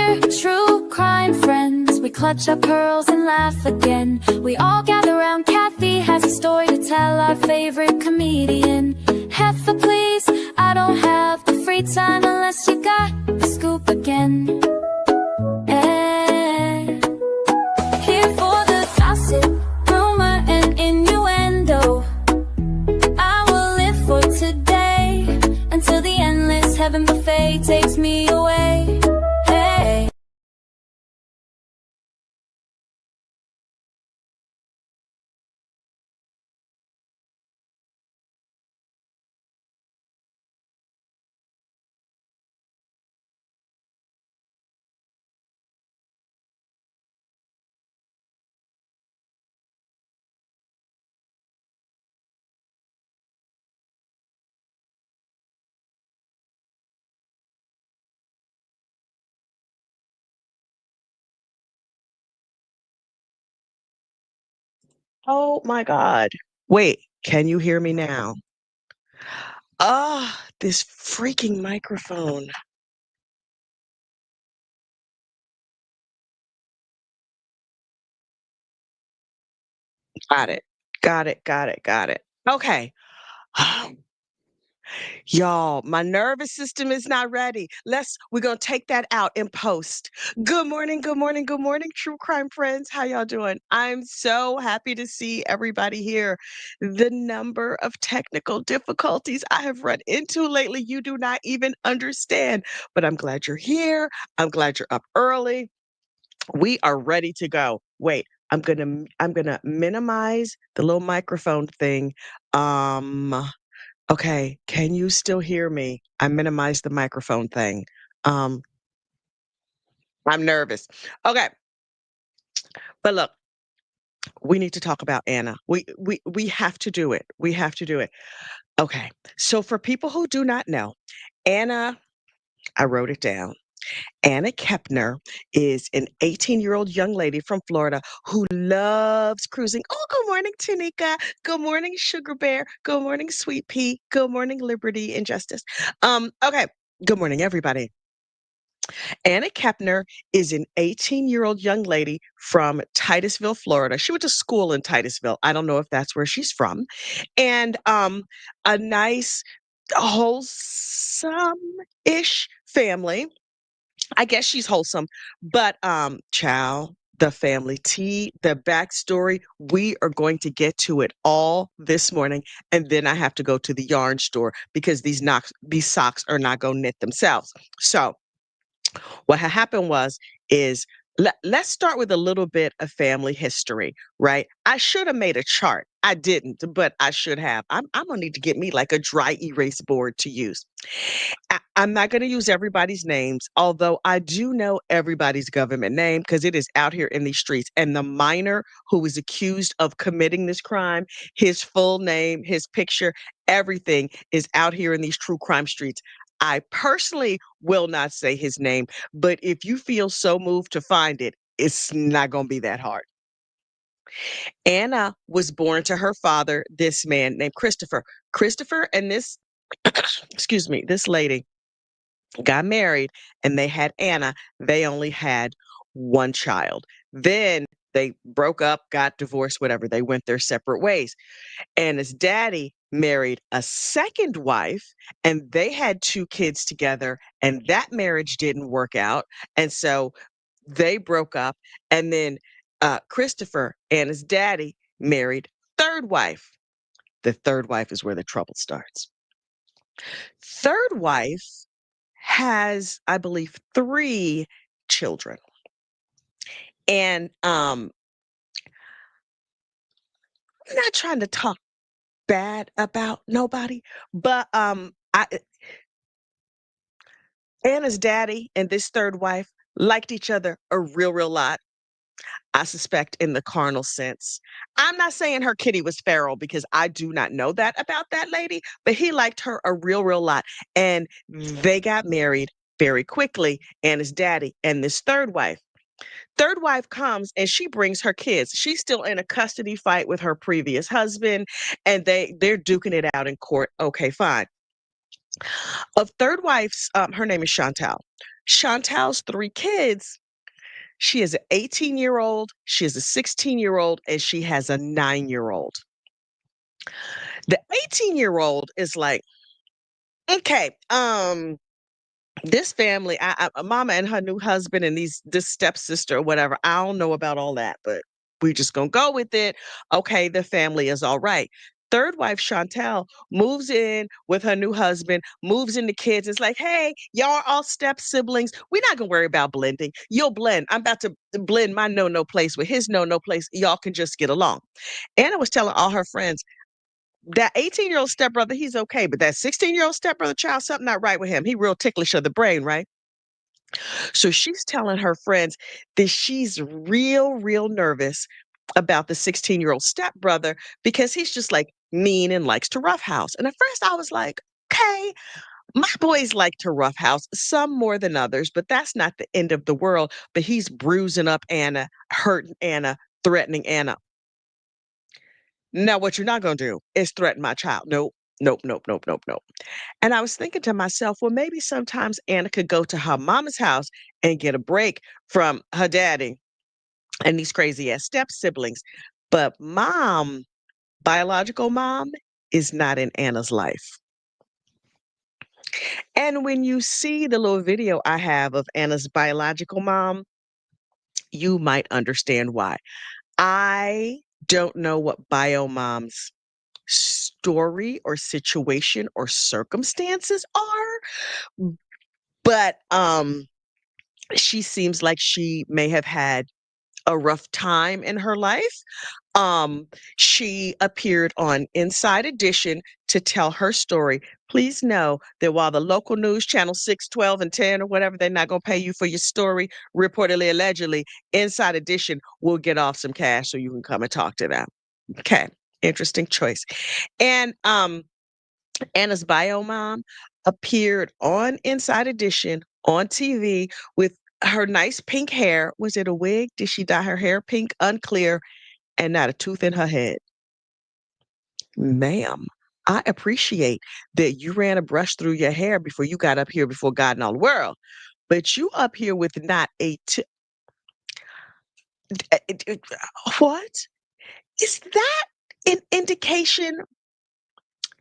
We're true crime friends. We clutch our pearls and laugh again. We all gather around. Kathy has a story to tell. Our favorite comedian. Heffa, please. I don't have the free time unless you got the scoop again. Here for the gossip, rumor, and innuendo. I will live for today until the endless heaven buffet takes me away. Hey. Oh my God. Wait, can you hear me now? Ah, this freaking microphone. Got it. Got it. Got it. Got it. Okay. Y'all, my nervous system is not ready. We're gonna take that out in post. Good morning, good morning, good morning, true crime friends. How y'all doing? I'm so happy to see everybody here. The number of technical difficulties I have run into lately, you do not even understand. But I'm glad you're here. I'm glad you're up early. We are ready to go. Wait, I'm gonna minimize the little microphone thing. Um Okay, can you still hear me? I minimized the microphone thing. Um, I'm nervous. Okay, but look, we need to talk about Anna. We have to do it. We have to do it. Okay, so for people who do not know, Anna, I wrote it down. Anna Kepner is an 18-year-old young lady from Florida who loves cruising. Oh, good morning, Tanika. Good morning, Sugar Bear. Good morning, Sweet Pea. Good morning, Liberty and Justice. Okay. Good morning, everybody. Anna Kepner is an 18-year-old young lady from Titusville, Florida. She went to school in Titusville. I don't know if that's where she's from. And a nice, wholesome-ish family. I guess she's wholesome, but child, the family tea, the backstory, we are going to get to it all this morning. And then I have to go to the yarn store because these socks are not going to knit themselves. So what had happened is let's start with a little bit of family history, right? I should have made a chart. I didn't, but I should have. I'm gonna need to get me like a dry erase board to use. I'm not going to use everybody's names, although I do know everybody's government name because it is out here in these streets. And the minor who was accused of committing this crime, his full name, his picture, everything is out here in these true crime streets. I personally will not say his name, but if you feel so moved to find it, it's not going to be that hard. Anna was born to her father, this man named Christopher. Christopher and this, excuse me, this lady got married and they had Anna. They only had one child. Then they broke up, got divorced, whatever. They went their separate ways. Anna's daddy married a second wife and they had two kids together, and that marriage didn't work out. And so they broke up. And then Christopher, Anna's daddy, married third wife. The third wife is where the trouble starts. Third wife has, I believe, three children. And I'm not trying to talk bad about nobody, but Anna's daddy and this third wife liked each other a real lot. I suspect in the carnal sense. I'm not saying her kitty was feral because I do not know that about that lady, but he liked her a real lot. And they got married very quickly, Anna's daddy and this third wife. Third wife comes and she brings her kids. She's still in a custody fight with her previous husband, and they're duking it out in court. Okay, fine. Of third wife's, her name is Chantal. Chantal's 3 kids, she has an 18-year-old, she has a 16-year-old, and she has a 9-year-old. The 18-year-old is like, "Okay, this family, mama and her new husband and this stepsister or whatever, I don't know about all that, but we just gonna go with it. Okay, the family is all right." Third wife, Chantel, moves in with her new husband, moves in the kids. It's like, hey, y'all are all step siblings. We're not gonna worry about blending. You'll blend. I'm about to blend my no place with his no place. Y'all can just get along. Anna was telling all her friends, that 18-year-old stepbrother, he's okay, but that 16-year-old stepbrother child, something not right with him. He real ticklish of the brain, right? So she's telling her friends that she's real nervous about the 16-year-old stepbrother because he's just like mean and likes to roughhouse. And at first I was like, okay, my boys like to roughhouse, some more than others, but that's not the end of the world. But he's bruising up Anna, hurting Anna, threatening Anna. Now, what you're not going to do is threaten my child. Nope, nope, nope, nope, nope, nope. And I was thinking to myself, well, maybe sometimes Anna could go to her mama's house and get a break from her daddy and these crazy ass step siblings. But mom, biological mom, is not in Anna's life. And when you see the little video I have of Anna's biological mom, you might understand why. I don't know what bio mom's story or situation or circumstances are, but she seems like she may have had a rough time in her life. Um, she appeared on Inside Edition to tell her story. Please know that while the local news channel 6, 12, and 10 or whatever, they're not going to pay you for your story, reportedly, allegedly, Inside Edition will get off some cash so you can come and talk to them. Okay. Interesting choice. And Anna's bio mom appeared on Inside Edition on TV with her nice pink hair. Was it a wig? Did she dye her hair pink? Unclear. And not a tooth in her head. Ma'am, I appreciate that you ran a brush through your hair before you got up here before God and all the world. But you up here with not what? Is that an indication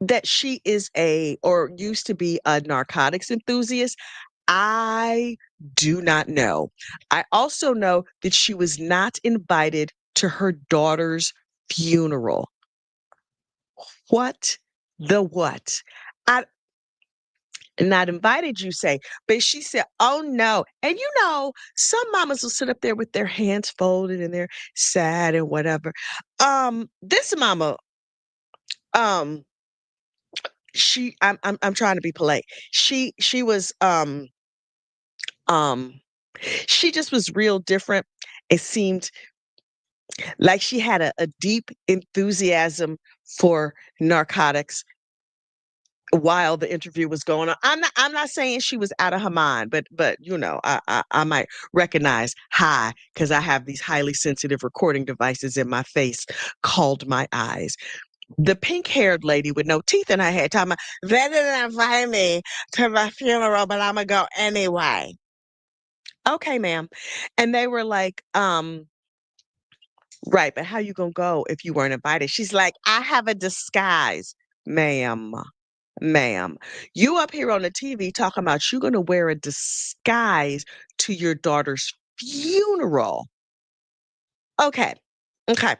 that she is or used to be a narcotics enthusiast? I do not know. I also know that she was not invited to her daughter's funeral. What the what? I not invited, you say, but she said, "Oh no." And some mamas will sit up there with their hands folded and they're sad and whatever. This mama, um, I'm trying to be polite. She was um she just was real different. It seemed like she had a deep enthusiasm for narcotics while the interview was going on. I'm not saying she was out of her mind, but I might recognize hi because I have these highly sensitive recording devices in my face called my eyes. The pink-haired lady with no teeth in her head talking about, they didn't invite me to my funeral, but I'm gonna go anyway. Okay, ma'am. And they were like, right, but how you gonna go if you weren't invited? She's like, I have a disguise, ma'am. Ma'am, you up here on the TV talking about you gonna wear a disguise to your daughter's funeral. Okay. Okay.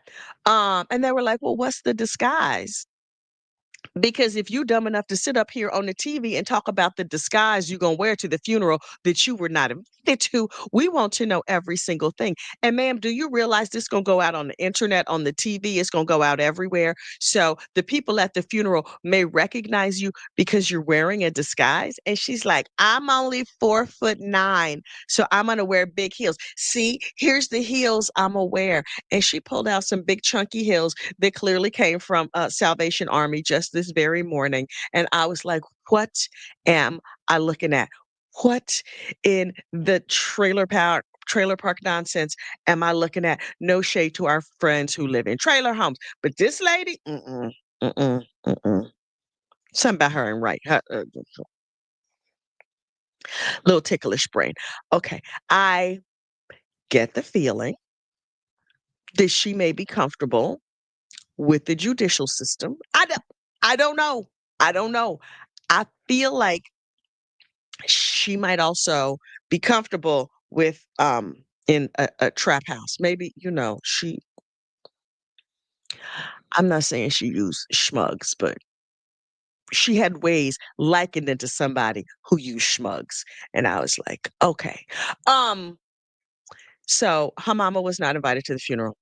And they were like, well, what's the disguise? Because if you dumb enough to sit up here on the TV and talk about the disguise you're gonna wear to the funeral that you were not invited to, we want to know every single thing. And ma'am, do you realize this gonna go out on the internet, on the TV? It's gonna go out everywhere. So the people at the funeral may recognize you because you're wearing a disguise. And she's like, I'm only 4'9", so I'm gonna wear big heels. See, here's the heels I'm gonna wear. And she pulled out some big chunky heels that clearly came from Salvation Army just this very morning. And I was like, what am I looking at? What in the trailer park nonsense am I looking at? No shade to our friends who live in trailer homes, but this lady, mm-mm. Something about her ain't right. Little ticklish brain. Okay, I get the feeling that she may be comfortable with the judicial system. I don't know. I don't know. I feel like she might also be comfortable with, in a trap house. Maybe, I'm not saying she used schmugs, but she had ways likened it to somebody who used schmugs, and I was like, "Okay." Um, so her mama was not invited to the funeral.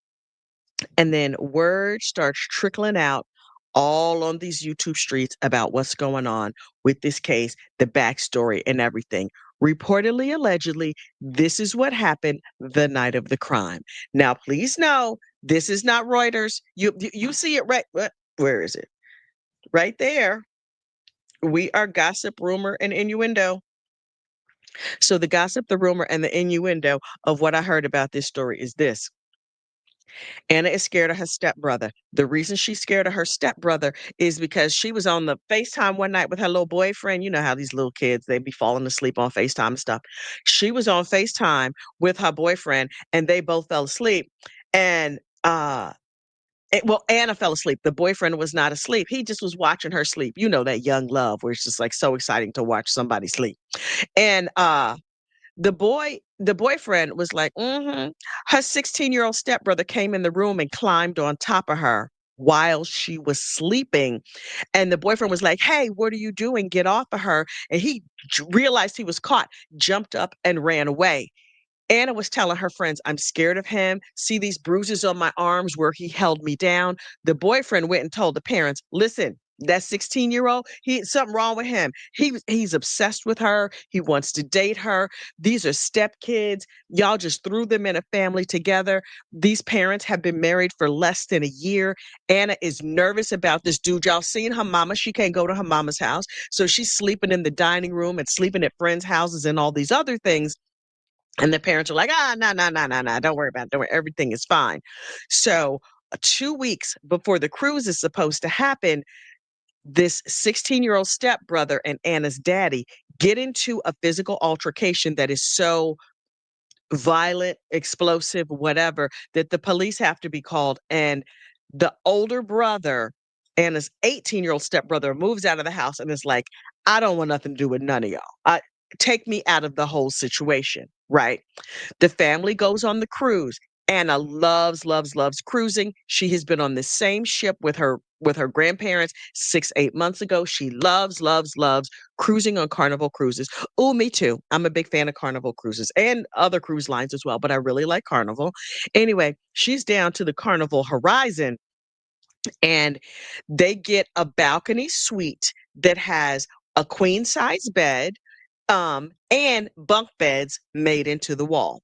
And then word starts trickling out all on these YouTube streets about what's going on with this case, the backstory, and everything. Reportedly, allegedly, this is what happened the night of the crime. Now, please know this is not Reuters. You see it right. Where is it? Right there. We are gossip, rumor, and innuendo. So the gossip, the rumor, and the innuendo of what I heard about this story is this. Anna is scared of her stepbrother. The reason she's scared of her stepbrother is because she was on the FaceTime one night with her little boyfriend. You know how these little kids, they be falling asleep on FaceTime and stuff. She was on FaceTime with her boyfriend and they both fell asleep. And well, Anna fell asleep. The boyfriend was not asleep. He just was watching her sleep. You know that young love where it's just like so exciting to watch somebody sleep. And the boyfriend was like, "Mhm." Her 16-year-old stepbrother came in the room and climbed on top of her while she was sleeping, and the boyfriend was like, "Hey, what are you doing? Get off of her." And he realized he was caught, jumped up and ran away. Anna was telling her friends, "I'm scared of him. See these bruises on my arms where he held me down." The boyfriend went and told the parents, "Listen, that 16-year-old, he something wrong with him. He's obsessed with her. He wants to date her. These are stepkids. Y'all just threw them in a family together. These parents have been married for less than a year. Anna is nervous about this dude. Y'all seen her mama? She can't go to her mama's house. So she's sleeping in the dining room and sleeping at friends' houses and all these other things." And the parents are like, no, no, no, no, no, don't worry about it. Don't worry. Everything is fine. So 2 weeks before the cruise is supposed to happen, this 16-year-old stepbrother and Anna's daddy get into a physical altercation that is so violent, explosive, whatever, that the police have to be called. And the older brother, Anna's 18-year-old stepbrother, moves out of the house and is like, "I don't want nothing to do with none of y'all. Take me out of the whole situation." Right? The family goes on the cruise. Anna loves, loves, loves cruising. She has been on the same ship with her grandparents 6, 8 months ago. She loves, loves, loves cruising on Carnival cruises. Oh, me too. I'm a big fan of Carnival cruises and other cruise lines as well, but I really like Carnival. Anyway, she's down to the Carnival Horizon and they get a balcony suite that has a queen size bed and bunk beds made into the wall.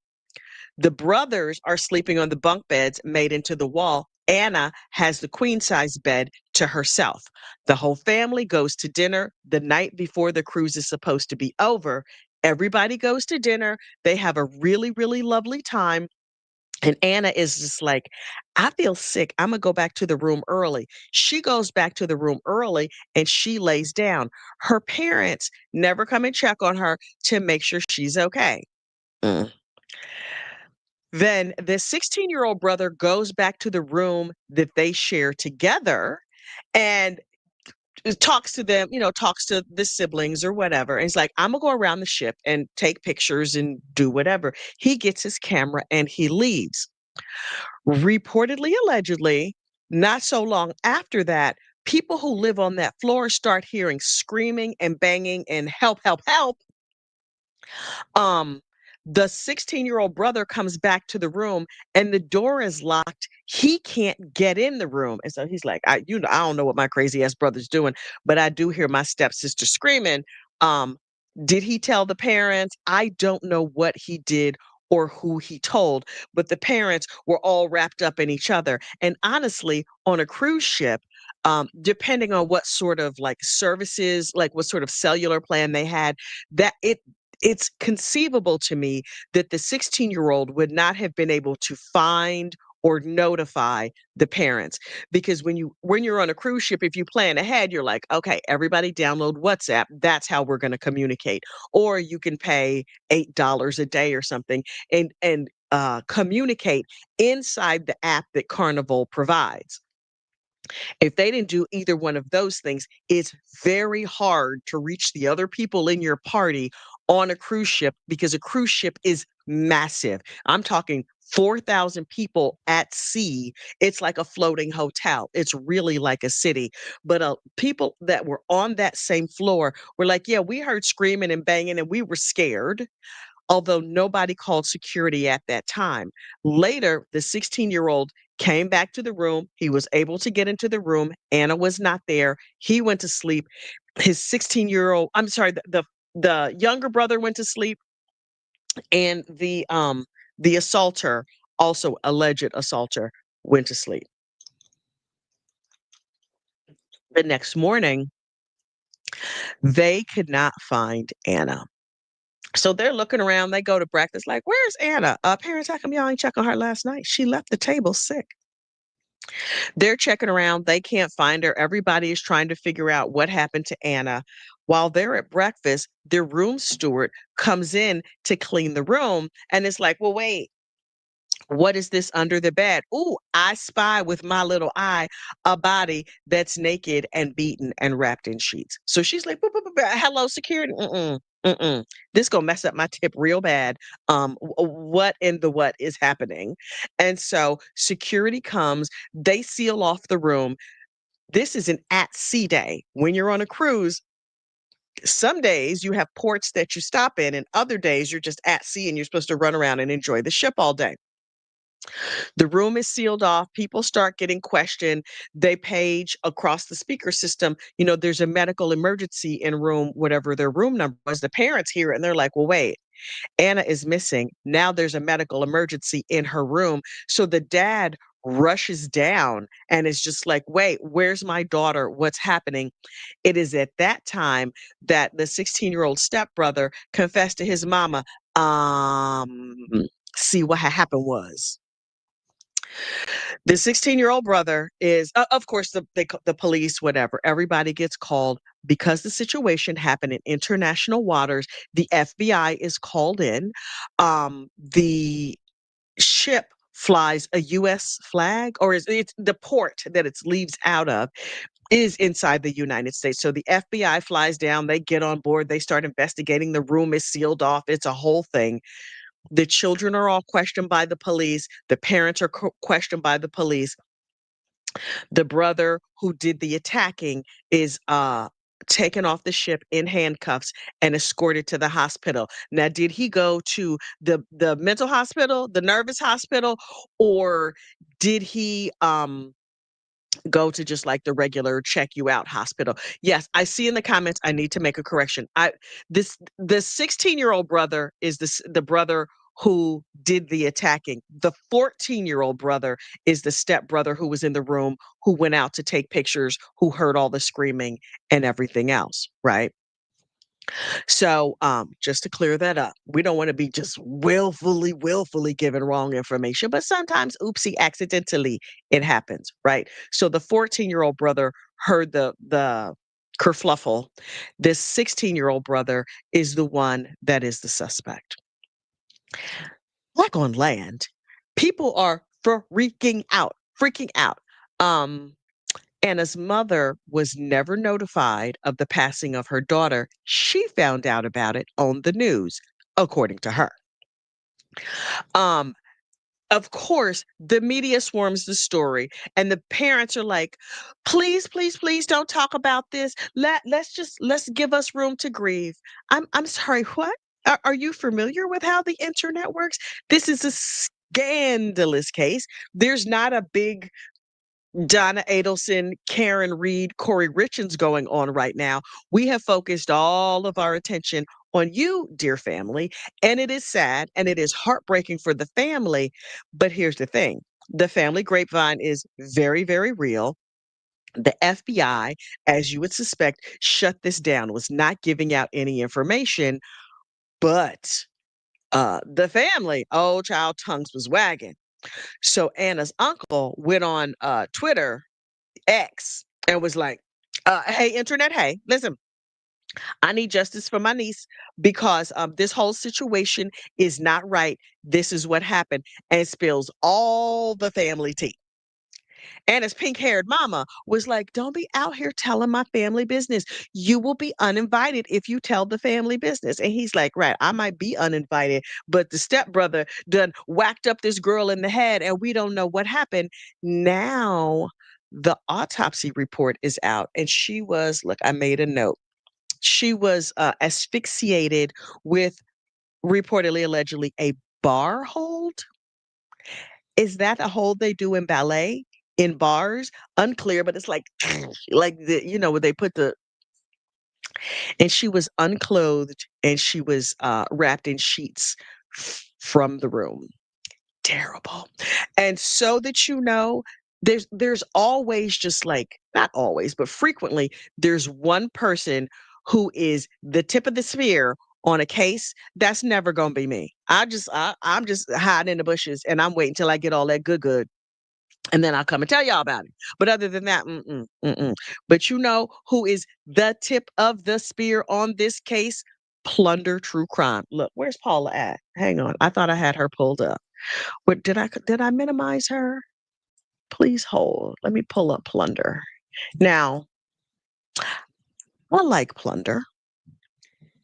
The brothers are sleeping on the bunk beds made into the wall. Anna has the queen size bed to herself. The whole family goes to dinner the night before the cruise is supposed to be over. Everybody goes to dinner. They have a really, really lovely time. And Anna is just like, "I feel sick. I'm going to go back to the room early." She goes back to the room early and she lays down. Her parents never come and check on her to make sure she's okay. Mm. Then the 16-year-old brother goes back to the room that they share together and talks to them, talks to the siblings or whatever. And he's like, "I'm gonna go around the ship and take pictures and do whatever." He gets his camera and he leaves. Reportedly, allegedly, not so long after that, people who live on that floor start hearing screaming and banging and help, help, help. um the 16-year-old brother comes back to the room and the door is locked. He can't get in the room. And so he's like, I don't know what my crazy ass brother's doing, but I do hear my stepsister screaming. um did he tell the parents? I don't know what he did or who he told, but the parents were all wrapped up in each other. And honestly, on a cruise ship, depending on what sort of like services, like what sort of cellular plan they had, that it's conceivable to me that the 16-year-old would not have been able to find or notify the parents. Because when you're on a cruise ship, if you plan ahead, you're like, okay, everybody download WhatsApp. That's how we're going to communicate. Or you can pay $8 a day or something and communicate inside the app that Carnival provides. If they didn't do either one of those things, it's very hard to reach the other people in your party on a cruise ship because a cruise ship is massive. I'm talking 4,000 people at sea. It's like a floating hotel. It's really like a city. But people that were on that same floor were like, yeah, we heard screaming and banging and we were scared, although nobody called security at that time. Later, the 16-year-old came back to the room. He was able to get into the room. Anna was not there. He went to sleep. His 16-year-old, I'm sorry, the younger brother went to sleep, and the assaulter, also alleged assaulter, went to sleep. The next morning, they could not find Anna. So they're looking around, they go to breakfast like, "Where's Anna? Parents, how come y'all ain't check on her last night? She left the table sick." They're checking around, they can't find her. Everybody is trying to figure out what happened to Anna. While they're at breakfast, their room steward comes in to clean the room, and it's like, "Well, wait, what is this under the bed? Ooh, I spy with my little eye a body that's naked and beaten and wrapped in sheets." So she's like, "Boop, boop, boop, boop. Hello, security. Mm-mm, mm-mm. This gonna mess up my tip real bad. What in the what is happening?" And so security comes, they seal off the room. This is an at sea day. When you're on a cruise, some days you have ports that you stop in, and other days you're just at sea and you're supposed to run around and enjoy the ship all day. The room is sealed off. People start getting questioned. They page across the speaker system, there's a medical emergency in room, whatever their room number was. The parents hear it and they're like, well, wait, Anna is missing. Now there's a medical emergency in her room. So the dad rushes down and is just like, wait, where's my daughter? What's happening? It is at that time that the 16-year-old stepbrother confessed to his mama, um, see what had happened was the 16-year-old brother is, of course, the police, whatever, everybody gets called because the situation happened in international waters. The FBI is called in. The ship flies a U.S. flag, or it's the port that it leaves out of is inside the United States. So the FBI flies down, they get on board, they start investigating. The room is sealed off. It's a whole thing. The children are all questioned by the police. The parents are questioned by the police. The brother who did the attacking is taken off the ship in handcuffs and escorted to the hospital. Now, did he go to the mental hospital, the nervous hospital, or did he go to just like the regular check you out hospital? Yes, I see in the comments, I need to make a correction. The 16-year-old brother is the brother who did the attacking. The 14-year-old brother is the stepbrother who was in the room, who went out to take pictures, who heard all the screaming and everything else, right? So, just to clear that up, we don't want to be just willfully giving wrong information, but sometimes, oopsie, accidentally, it happens, right? So the 14-year-old brother heard the kerfluffle. This 16-year-old brother is the one that is the suspect. Like on land, people are freaking out, freaking out. Um, Anna's mother was never notified of the passing of her daughter. She found out about it on the news, according to her. Um, of course, the media swarms the story, and the parents are like, "Please, please, please don't talk about this. Let's give us room to grieve." I'm sorry, what? Are you familiar with how the internet works? This is a scandalous case. There's not a big Donna Adelson, Karen Reed, Corey Richins going on right now. We have focused all of our attention on you, dear family, and it is sad and it is heartbreaking for the family. But here's the thing, the family grapevine is very, very real. The FBI, as you would suspect, shut this down, was not giving out any information, but the family, oh child, tongues was wagging. So Anna's uncle went on Twitter X and was like, hey, internet, hey, listen, I need justice for my niece because this whole situation is not right. This is what happened, and spills all the family tea. And his pink haired mama was like, don't be out here telling my family business. You will be uninvited if you tell the family business. And he's like, right, I might be uninvited, but the stepbrother done whacked up this girl in the head and we don't know what happened. Now the autopsy report is out. And she was, look, I made a note. She was asphyxiated with reportedly, allegedly, a bar hold. Is that a hold they do in ballet, in bars? Unclear, but it's like like where they put the and she was unclothed and she was, wrapped in sheets from the room. Terrible. And so that you know, there's always just like not always, but frequently, there's one person who is the tip of the spear on a case. That's never gonna be me. I'm just hiding in the bushes, and I'm waiting till I get all that good, and then I'll come and tell y'all about it. But other than that, mm-mm, mm-mm. But you know who is the tip of the spear on this case? Plunder True Crime. Look, where's Paula at? Hang on. I thought I had her pulled up. But did I minimize her? Please hold. Let me pull up Plunder. Now, I like Plunder.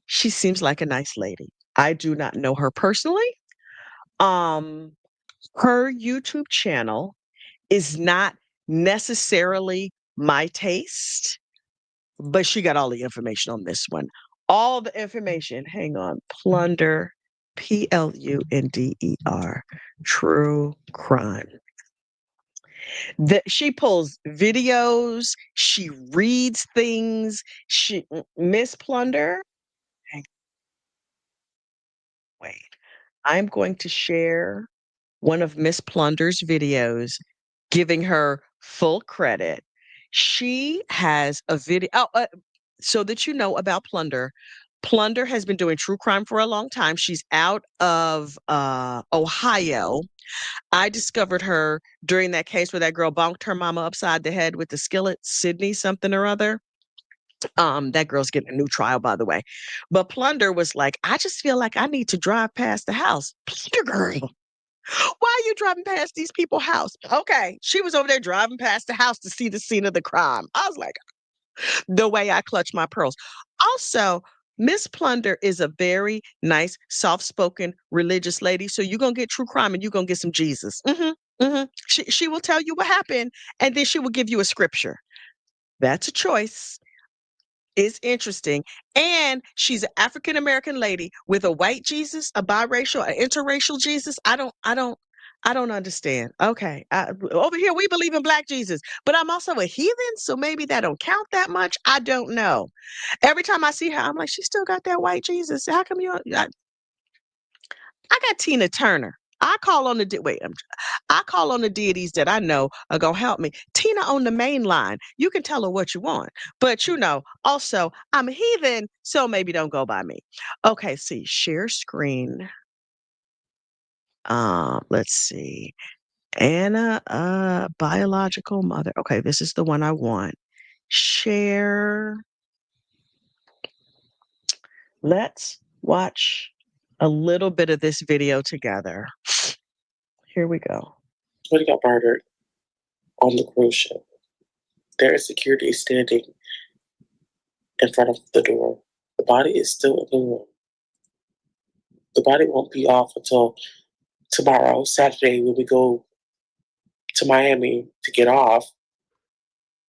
She seems like a nice lady. I do not know her personally. Um, her YouTube channel is not necessarily my taste, but she got all the information on this one. All the information. Hang on. Plunder, Plunder, True Crime. She pulls videos, she reads things, Miss Plunder. Hang Wait. I'm going to share one of Miss Plunder's videos, giving her full credit. She has a video so that you know about Plunder. Plunder has been doing true crime for a long time. She's out of, Ohio. I discovered her during that case where that girl bonked her mama upside the head with the skillet, Sydney something or other. That girl's getting a new trial, by the way. But Plunder was like, I just feel like I need to drive past the house. Plunder girl, why are you driving past these people's house? Okay, she was over there driving past the house to see the scene of the crime. I was like, the way I clutch my pearls. Also, Miss Plunder is a very nice, soft-spoken, religious lady. So you're gonna get true crime and you're gonna get some Jesus. She will tell you what happened, and then she will give you a scripture. That's a choice. It's interesting. And she's an African American lady with a white Jesus, a biracial, an interracial Jesus. I don't understand. Okay. Over here we believe in black Jesus, but I'm also a heathen, so maybe that don't count that much. I don't know. Every time I see her, I'm like, she still got that white Jesus. How come I got Tina Turner. I call on the deities that I know are gonna help me. Tina on the main line. You can tell her what you want, but also I'm a heathen, so maybe don't go by me. Okay, see, share screen. Let's see. Anna, biological mother. Okay, this is the one I want. Share. Let's watch a little bit of this video together. Here we go. Somebody got murdered on the cruise ship. There is security standing in front of the door. The body is still in the room. The body won't be off until tomorrow, Saturday, when we go to Miami to get off.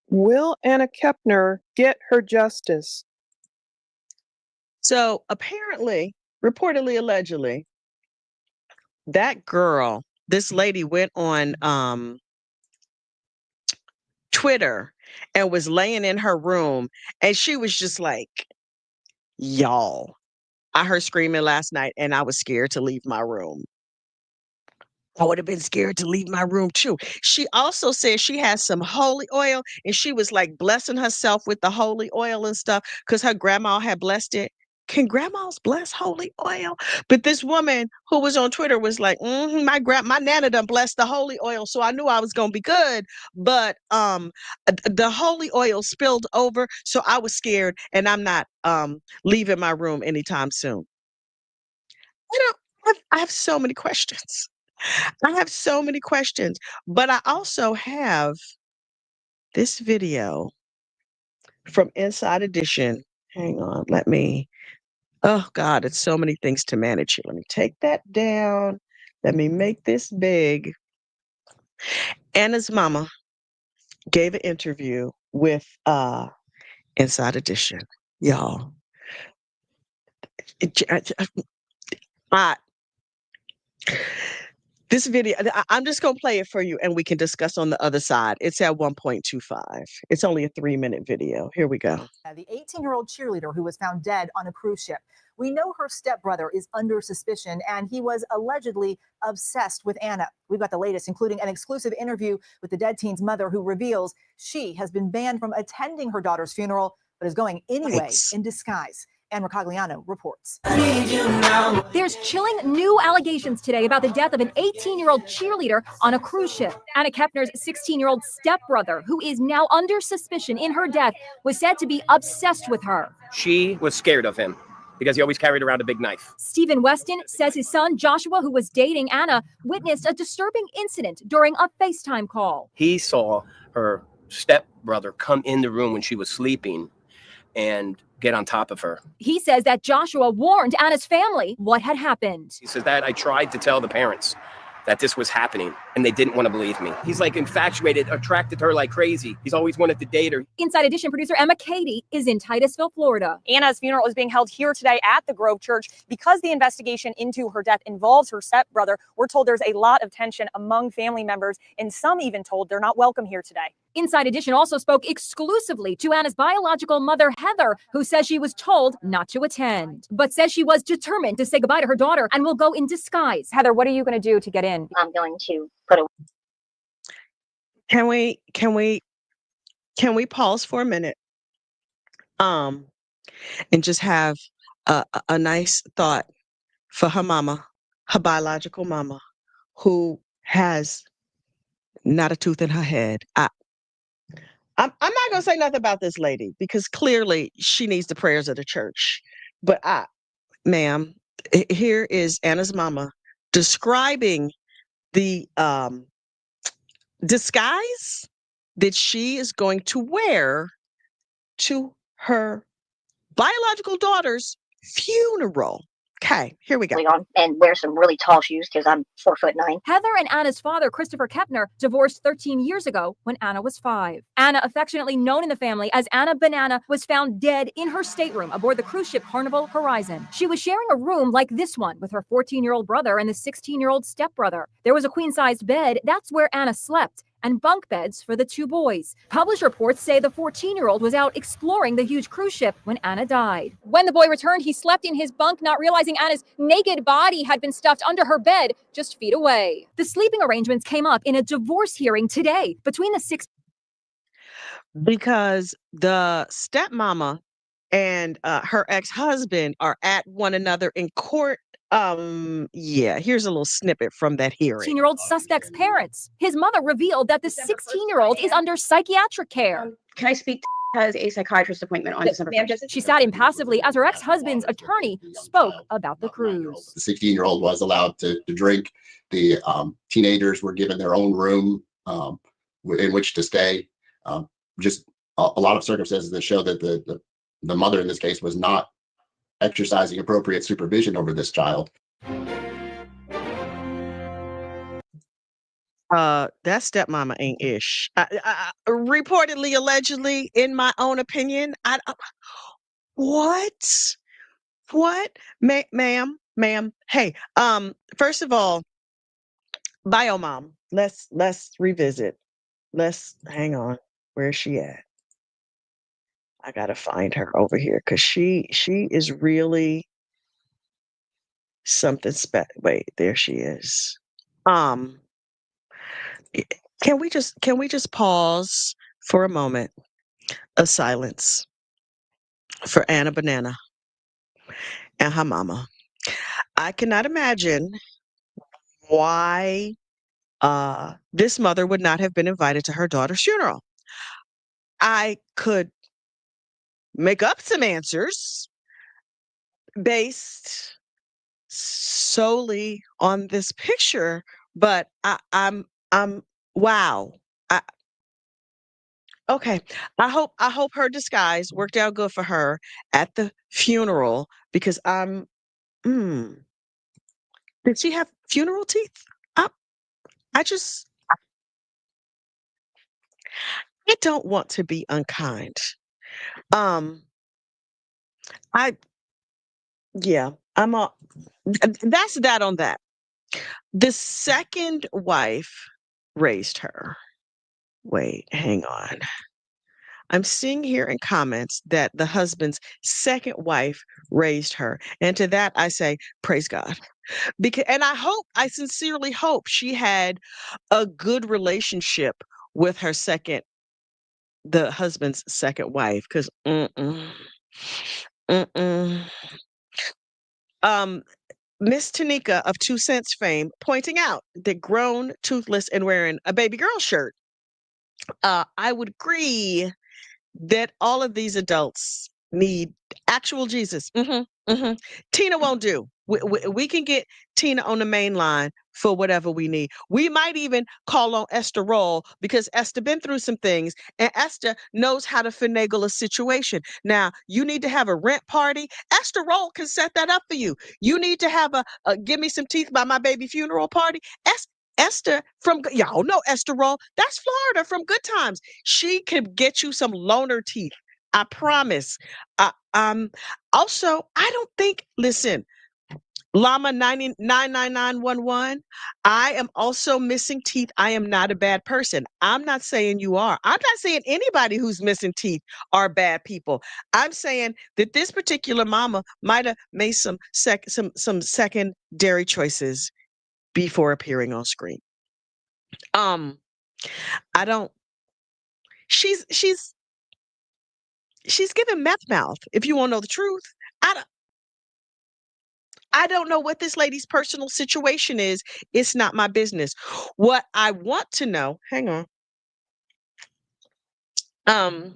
Will Anna Kepner get her justice? So apparently, reportedly, allegedly, that girl, this lady went on Twitter and was laying in her room, and she was just like, y'all, I heard screaming last night and I was scared to leave my room. I would have been scared to leave my room too. She also said she has some holy oil and she was like blessing herself with the holy oil and stuff because her grandma had blessed it. can grandmas bless holy oil? But this woman who was on Twitter was like, my nana done blessed the holy oil, so I knew I was gonna be good. But the holy oil spilled over, so I was scared, and I'm not leaving my room anytime soon. I have so many questions. I have so many questions, but I also have this video from Inside Edition. Hang on, oh God, it's so many things to manage here. Let me take that down. Let me make this big. Anna's mama gave an interview with Inside Edition. Y'all. I, This video, I'm just going to play it for you and we can discuss on the other side. It's at 1.25. It's only a 3-minute video. Here we go. The 18-year-old cheerleader who was found dead on a cruise ship. We know her stepbrother is under suspicion, and he was allegedly obsessed with Anna. We've got the latest, including an exclusive interview with the dead teen's mother, who reveals she has been banned from attending her daughter's funeral, but is going anyway in disguise. Anne Mercogliano reports. There's chilling new allegations today about the death of an 18-year-old cheerleader on a cruise ship. Anna Kepner's 16-year-old stepbrother, who is now under suspicion in her death, was said to be obsessed with her. She was scared of him because he always carried around a big knife. Stephen Weston says his son, Joshua, who was dating Anna, witnessed a disturbing incident during a FaceTime call. He saw her stepbrother come in the room when she was sleeping and get on top of her. He says that Joshua warned Anna's family what had happened. He says that I tried to tell the parents that this was happening, and they didn't want to believe me. He's like infatuated, attracted to her like crazy. He's always wanted to date her. Inside Edition producer Emma Cady is in Titusville, Florida. Anna's funeral is being held here today at the Grove Church. Because the investigation into her death involves her stepbrother, we're told there's a lot of tension among family members, and some even told they're not welcome here today. Inside Edition also spoke exclusively to Anna's biological mother, Heather, who says she was told not to attend, but says she was determined to say goodbye to her daughter and will go in disguise. Heather, what are you going to do to get in? I'm going to put a... Can we pause for a minute? And just have a nice thought for her mama, her biological mama, who has not a tooth in her head. I'm not gonna say nothing about this lady because clearly she needs the prayers of the church. But ma'am, here is Anna's mama describing the disguise that she is going to wear to her biological daughter's funeral. Okay, here we go. On and wear some really tall shoes because I'm 4'9". Heather and Anna's father, Christopher Kepner, divorced 13 years ago when Anna was 5. Anna, affectionately known in the family as Anna Banana, was found dead in her stateroom aboard the cruise ship Carnival Horizon. She was sharing a room like this one with her 14-year-old brother and the 16-year-old stepbrother. There was a queen-sized bed. That's where Anna slept, and bunk beds for the 2 boys. Published reports say the 14-year-old was out exploring the huge cruise ship when Anna died. When the boy returned, he slept in his bunk, not realizing Anna's naked body had been stuffed under her bed just feet away. The sleeping arrangements came up in a divorce hearing today between the 6... Because the stepmama and her ex-husband are at one another in court. Here's a little snippet from that hearing. 16-year-old suspect's parents. His mother revealed that the 16-year-old is under psychiatric care. Can I speak? Has a psychiatrist appointment on December 1st. She sat impassively as her ex-husband's attorney spoke about the cruise. The 16-year-old was allowed to drink. The teenagers were given their own room in which to stay. Just a lot of circumstances that show that the mother in this case was not exercising appropriate supervision over this child. That stepmama ain't ish. Reportedly, allegedly, in my own opinion, what, ma'am? Hey, first of all, bio mom. Let's revisit. Hang on. Where's she at? I gotta find her over here because she is really something special. Wait, there she is. Can we just pause for a moment of silence for Anna Banana? and her mama. I cannot imagine why this mother would not have been invited to her daughter's funeral. I could make up some answers based solely on this picture, but I'm wow. I, okay, I hope her disguise worked out good for her at the funeral because mm, did she have funeral teeth? I, I just I don't want to be unkind. Um, I yeah, that's that on that. The second wife raised her. Wait, hang on. I'm seeing here in comments that the husband's second wife raised her. And to that I say, praise God. Because and I sincerely hope she had a good relationship with the husband's second wife. Because mm-mm. Um, Miss Tanika of 2 Cents fame pointing out that grown, toothless, and wearing a baby girl shirt. I would agree that all of these adults need actual Jesus. Tina won't do. We can get Tina on the main line for whatever we need. We might even call on Esther Roll because Esther been through some things and Esther knows how to finagle a situation. Now, you need to have a rent party. Esther Roll can set that up for you. You need to have a give me some teeth by my baby funeral party. Esther y'all know Esther Roll. That's Florida from Good Times. She can get you some loaner teeth. I promise. Also, I don't think, listen, Llama 99911, I am also missing teeth. I am not a bad person. I'm not saying you are. I'm not saying anybody who's missing teeth are bad people. I'm saying that this particular mama might have made some secondary choices before appearing on screen. I don't she's giving meth mouth, if you want to know the truth. I don't I don't know what this lady's personal situation is. It's not my business. What I want to know, hang on. Um,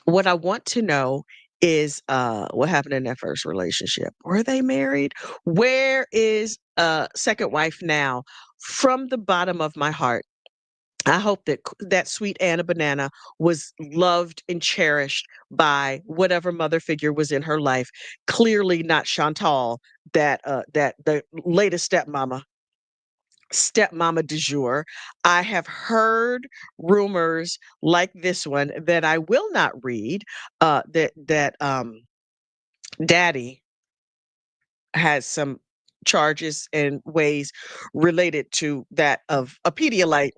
what I want to know is what happened in that first relationship. Were they married? Where is second wife now? From the bottom of my heart, I hope that sweet Anna Banana was loved and cherished by whatever mother figure was in her life. Clearly not Chantal, that the latest stepmama du jour. I have heard rumors like this one that I will not read. That Daddy has some charges and ways related to that of a Pedialyte.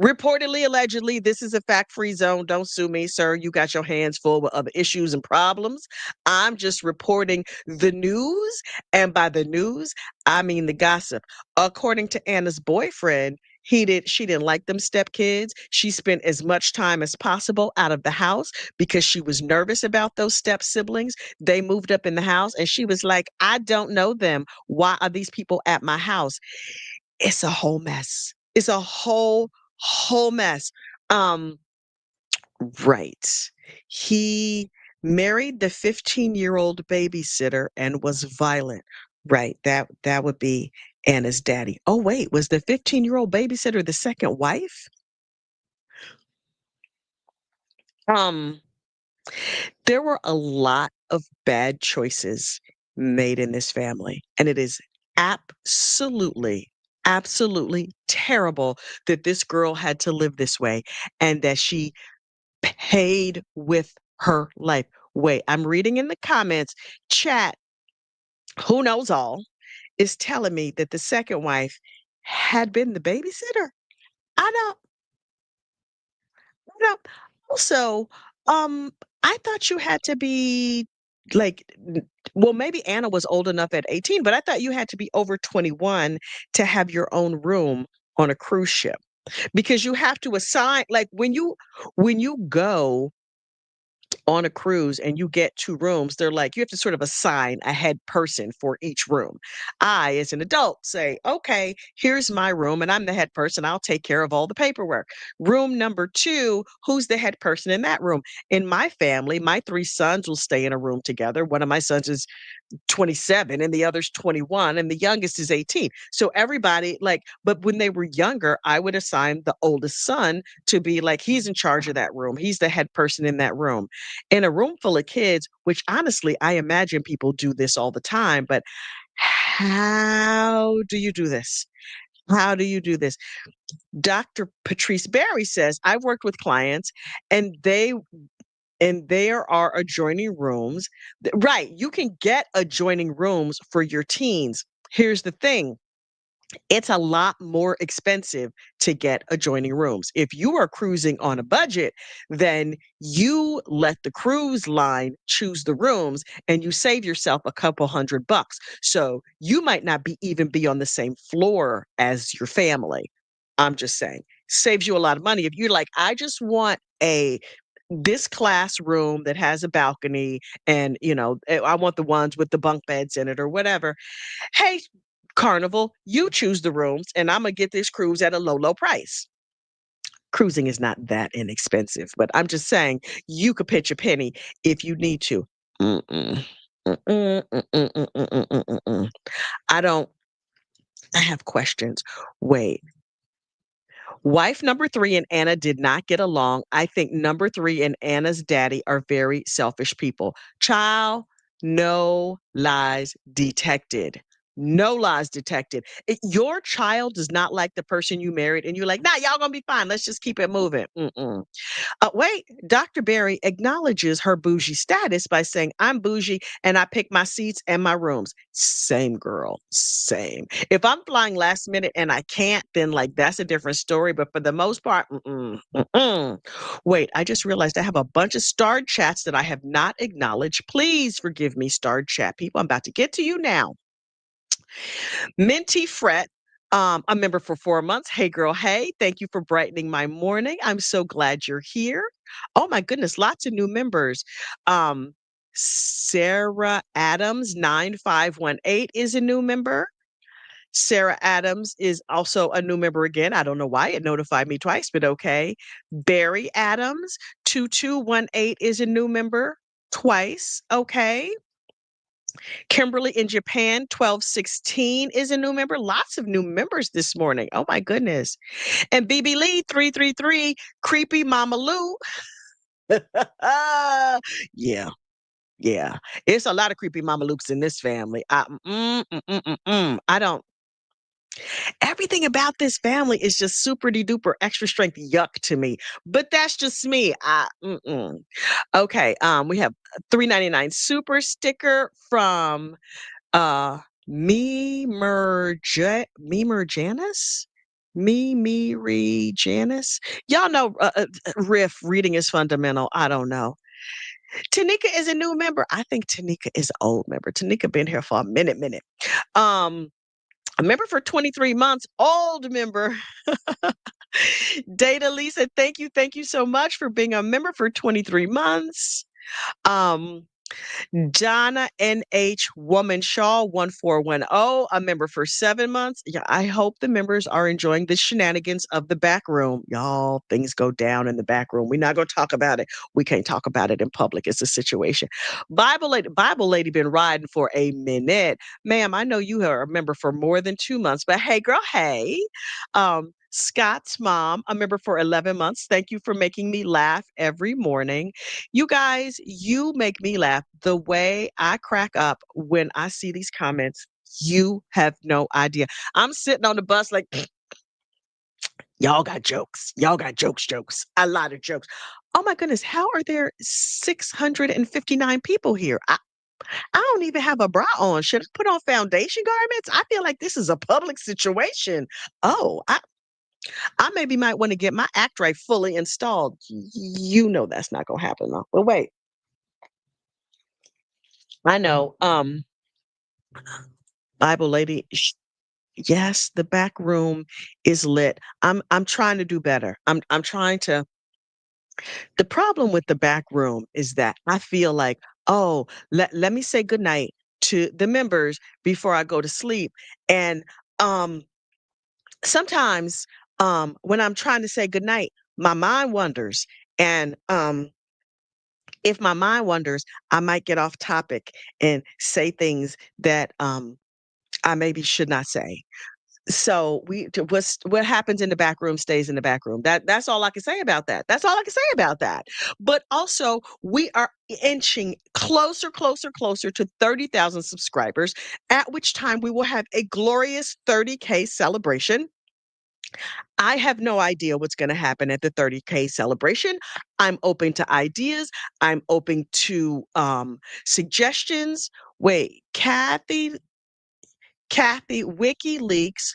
Reportedly, allegedly, this is a fact-free zone. Don't sue me, sir. You got your hands full with other issues and problems. I'm just reporting the news, and by the news, I mean the gossip. According to Anna's boyfriend, she didn't like them stepkids. She spent as much time as possible out of the house because she was nervous about those step siblings. They moved up in the house, and she was like, "I don't know them. Why are these people at my house?" It's a whole mess. It's a whole mess. Um, right. He married the 15-year-old babysitter and was violent. Right. That would be Anna's daddy. Oh, wait, was the 15-year-old babysitter the second wife? Um, there were a lot of bad choices made in this family, and it is absolutely, absolutely terrible that this girl had to live this way and that she paid with her life. Wait, I'm reading in the comments, chat, who knows all, is telling me that the second wife had been the babysitter. I don't know. Also, I thought you had to be like, well, maybe Anna was old enough at 18, but I thought you had to be over 21 to have your own room on a cruise ship because you have to assign, like when you go on a cruise and you get 2 rooms, they're like, you have to sort of assign a head person for each room. I, as an adult, say, okay, here's my room and I'm the head person. I'll take care of all the paperwork. Room number 2, who's the head person in that room? In my family, my 3 sons will stay in a room together. One of my sons is 27 and the other's 21 and the youngest is 18. So everybody but when they were younger, I would assign the oldest son to be like, he's in charge of that room. He's the head person in that room. In a room full of kids, which honestly, I imagine people do this all the time, but how do you do this? How do you do this? Dr. Patrice Berry says, I've worked with clients and there are adjoining rooms. Right. You can get adjoining rooms for your teens. Here's the thing. It's a lot more expensive to get adjoining rooms. If you are cruising on a budget, then you let the cruise line choose the rooms and you save yourself a couple $100. So you might not even be on the same floor as your family. I'm just saying, saves you a lot of money. If you're like, I just want this classroom that has a balcony and I want the ones with the bunk beds in it or whatever. Hey, Carnival, you choose the rooms and I'm gonna get this cruise at a low price. Cruising is not that inexpensive, but I'm just saying you could pitch a penny if you need to. Mm-mm. Mm-mm, mm-mm, mm-mm, mm-mm, mm-mm, mm-mm. I have questions. Wait. Wife number 3 and Anna did not get along. I think number 3 and Anna's daddy are very selfish people. Child, no lies detected. No lies detected. Your child does not like the person you married, and you're like, nah, y'all gonna be fine. Let's just keep it moving. Mm-mm. Wait, Dr. Berry acknowledges her bougie status by saying, I'm bougie and I pick my seats and my rooms. Same girl, same. If I'm flying last minute and I can't, then that's a different story. But for the most part, mm-mm, mm-mm. Wait, I just realized I have a bunch of starred chats that I have not acknowledged. Please forgive me, starred chat people. I'm about to get to you now. Minty Fret, a member for 4 months. Hey, girl. Hey, thank you for brightening my morning. I'm so glad you're here. Oh, my goodness. Lots of new members. Sarah Adams, 9518 is a new member. Sarah Adams is also a new member again. I don't know why it notified me twice, but okay. Barry Adams, 2218 is a new member twice. Okay. Kimberly in Japan, 1216 is a new member. Lots of new members this morning. Oh my goodness. And BB Lee, 333, Creepy Mama Lou. Yeah. Yeah. It's a lot of creepy Mama Lukes in this family. I don't. Everything about this family is just super duper extra strength yuck to me. But that's just me. Okay. We have $3.99 super sticker from Janice? Janice? Y'all know Riff, reading is fundamental. I don't know. Tanika is a new member. I think Tanika is an old member. Tanika been here for a minute. A member for 23 months, old member. Data Lisa, thank you so much for being a member for 23 months. Donna NH Woman Shaw 1410, a member for 7 months. Yeah, I hope the members are enjoying the shenanigans of the back room. Y'all, things go down in the back room. We're not going to talk about it. We can't talk about it in public. It's a situation. Bible lady been riding for a minute. Ma'am, I know you are a member for more than 2 months, but hey, girl, hey. Scott's mom, a member for 11 months. Thank you for making me laugh every morning. You guys, you make me laugh. The way I crack up when I see these comments, you have no idea. I'm sitting on the bus like, y'all got jokes. Y'all got jokes. A lot of jokes. Oh my goodness, how are there 659 people here? I don't even have a bra on. Should I put on foundation garments? I feel like this is a public situation. Oh, I maybe might want to get my act right fully installed. You know that's not gonna happen though. But wait. I know. Bible lady. Yes, the back room is lit. I'm trying to do better. I'm trying to The problem with the back room is that I feel like, oh, let me say goodnight to the members before I go to sleep. And um, sometimes when I'm trying to say goodnight, my mind wanders. And if my mind wanders, I might get off topic and say things that I maybe should not say. So what happens in the back room stays in the back room. That's all I can say about that. That's all I can say about that. But also, we are inching closer, closer, closer to 30,000 subscribers, at which time we will have a glorious 30K celebration. I have no idea what's going to happen at the 30K celebration. I'm open to ideas. I'm open to suggestions. Wait, Kathy, WikiLeaks,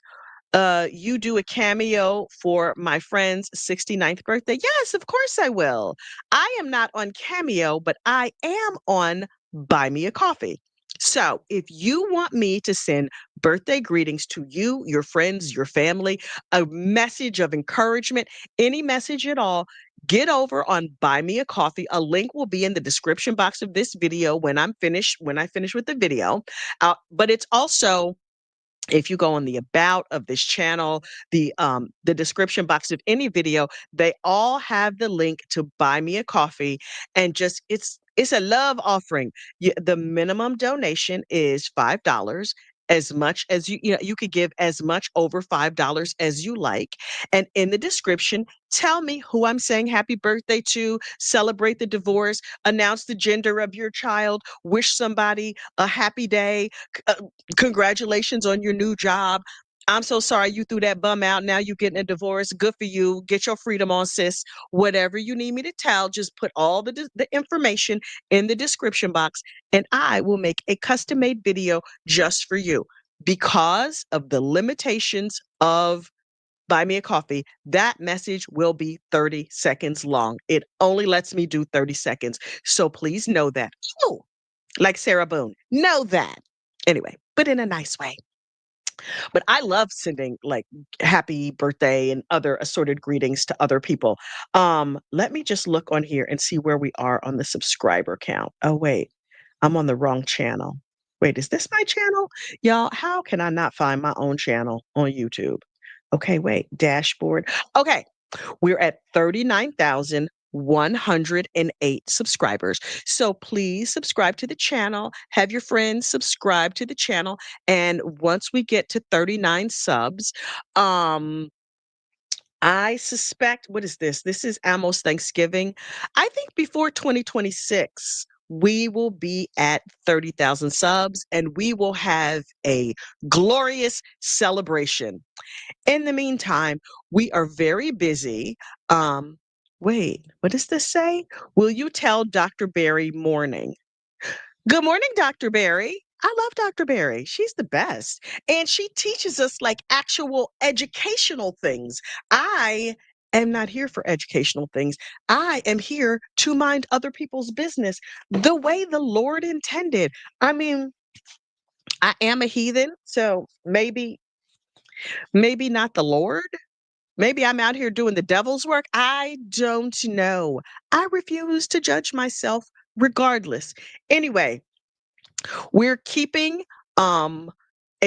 you do a cameo for my friend's 69th birthday? Yes, of course I will. I am not on Cameo, but I am on Buy Me a Coffee. So if you want me to send birthday greetings to you, your friends, your family, a message of encouragement, any message at all, get over on Buy Me a Coffee. A link will be in the description box of this video when I finish with the video. But it's also, if you go on the about of this channel, the description box of any video, they all have the link to Buy Me a Coffee. And just it's a love offering. The minimum donation is $5. As much as you could give as much over $5 as you like. And in the description, tell me who I'm saying happy birthday to, celebrate the divorce, announce the gender of your child, wish somebody a happy day, congratulations on your new job. I'm so sorry you threw that bum out. Now you're getting a divorce. Good for you. Get your freedom on, sis. Whatever you need me to tell, just put all the information in the description box, and I will make a custom made video just for you. Because of the limitations of Buy Me a Coffee, that message will be 30 seconds long. It only lets me do 30 seconds. So please know that. Oh, like Sarah Boone, know that. Anyway, but in a nice way. But I love sending like happy birthday and other assorted greetings to other people. Let me just look on here and see where we are on the subscriber count. Oh, wait, I'm on the wrong channel. Wait, is this my channel? Y'all, how can I not find my own channel on YouTube? Okay, wait, dashboard. Okay, we're at 39,108 subscribers. So please subscribe to the channel. Have your friends subscribe to the channel. And once we get to 39 subs, I suspect, what is this? This is almost Thanksgiving. I think before 2026, we will be at 30,000 subs and we will have a glorious celebration. In the meantime, we are very busy. Wait, what does this say? Will you tell Dr. Barry morning? Good morning, Dr. Barry. I love Dr. Barry. She's the best. And she teaches us like actual educational things. I am not here for educational things. I am here to mind other people's business the way the Lord intended. I mean, I am a heathen, so maybe not the Lord. Maybe I'm out here doing the devil's work. I don't know. I refuse to judge myself regardless. Anyway, we're keeping a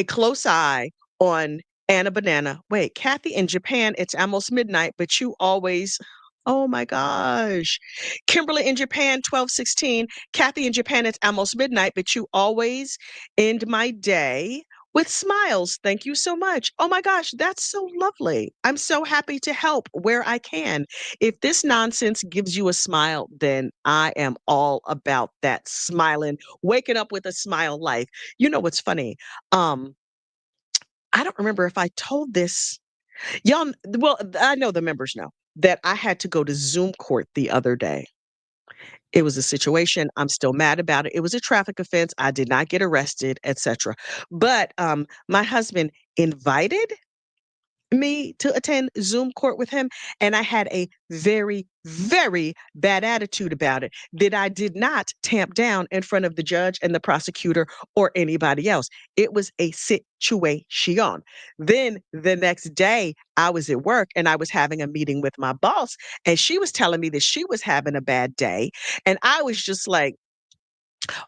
close eye on Anna Banana. Wait, Kathy in Japan, it's almost midnight, but you always, oh my gosh. Kimberly in Japan, 12:16. Kathy in Japan, it's almost midnight, but you always end my day with smiles. Thank you so much. Oh my gosh, that's so lovely. I'm so happy to help where I can. If this nonsense gives you a smile, then I am all about that smiling, waking up with a smile life. You know what's funny? Um, I don't remember if I told this. Y'all, well, I know the members know that I had to go to Zoom court the other day. It was a situation. I'm still mad about it. It was a traffic offense. I did not get arrested, etc. But my husband invited me to attend Zoom court with him, and I had a very, very bad attitude about it that I did not tamp down in front of the judge and the prosecutor or anybody else. It was a situation. Then the next day, I was at work and I was having a meeting with my boss, and she was telling me that she was having a bad day. And I was just like,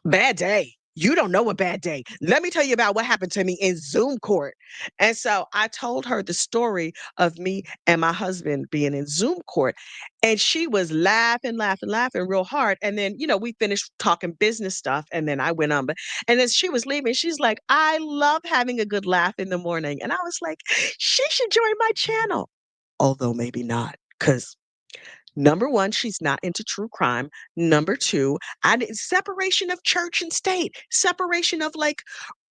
bad day. You don't know a bad day. Let me tell you about what happened to me in Zoom court. And so I told her the story of me and my husband being in Zoom court. And she was laughing, laughing, laughing real hard. And then, we finished talking business stuff. And then I went on. And as she was leaving, she's like, I love having a good laugh in the morning. And I was like, she should join my channel. Although maybe not, because number one, she's not into true crime. Number two, separation of church and state, separation of like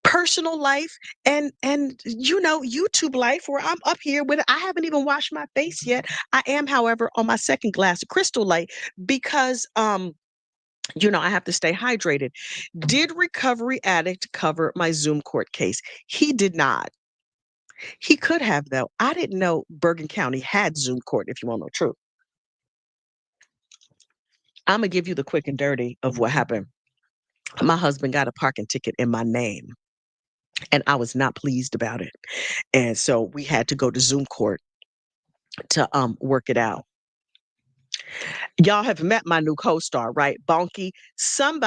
personal life and YouTube life where I'm up here with I haven't even washed my face yet. I am, however, on my second glass of Crystal Light because I have to stay hydrated. Did Recovery Addict cover my Zoom court case? He did not. He could have, though. I didn't know Bergen County had Zoom court, if you want to know the truth. I'm going to give you the quick and dirty of what happened. My husband got a parking ticket in my name, and I was not pleased about it. And so we had to go to Zoom court to work it out. Y'all have met my new co-star, right? Bonky. Some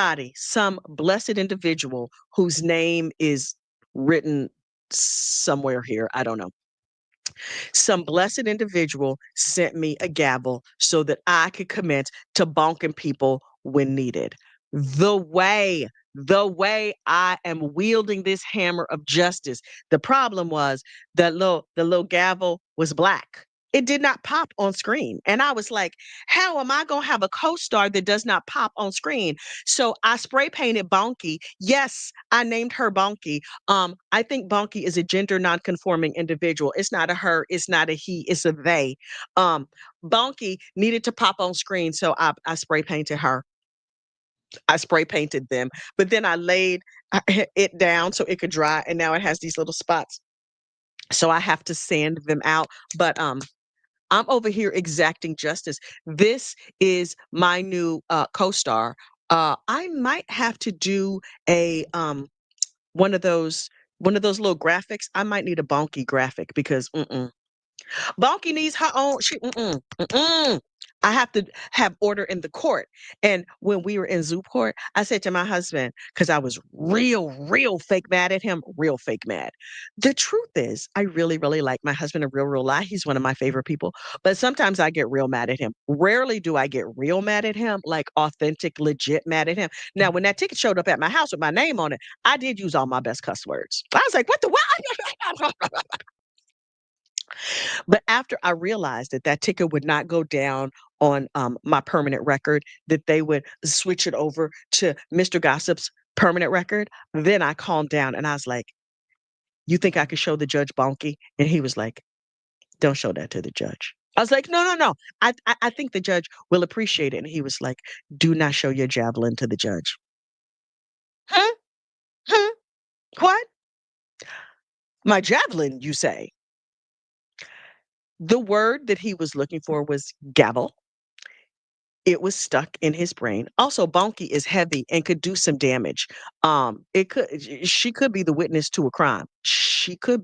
blessed individual whose name is written somewhere here. I don't know. Some blessed individual sent me a gavel so that I could commit to bonking people when needed. The way I am wielding this hammer of justice, the problem was that the little gavel was black. It did not pop on screen. And I was like, how am I going to have a co-star that does not pop on screen? So I spray painted Bonky. Yes, I named her Bonky. I think Bonky is a gender non-conforming individual. It's not a her, it's not a he, it's a they. Bonky needed to pop on screen, so I spray painted her. I spray painted them, but then I laid it down so it could dry, and now it has these little spots. So I have to sand them out. But I'm over here exacting justice. This is my new co-star. I might have to do a one of those little graphics. I might need a Bonky graphic because Bonky needs her own. I have to have order in the court. And when we were in Zoo court, I said to my husband, because I was real fake mad at him, real fake mad. The truth is, I really, really like my husband a real lie. He's one of my favorite people. But sometimes I get real mad at him. Rarely do I get real mad at him, like authentic, legit mad at him. Now, when that ticket showed up at my house with my name on it, I did use all my best cuss words. I was like, what the what? But after I realized that ticket would not go down on my permanent record, that they would switch it over to Mr. Gossip's permanent record, then I calmed down and I was like, you think I could show the judge Bonky? And he was like, don't show that to the judge. I was like, no. I think the judge will appreciate it. And he was like, do not show your javelin to the judge. Huh? What? My javelin, you say? The word that he was looking for was gavel. It was stuck in his brain. Also, Bonky is heavy and could do some damage. She could be the witness to a crime. She could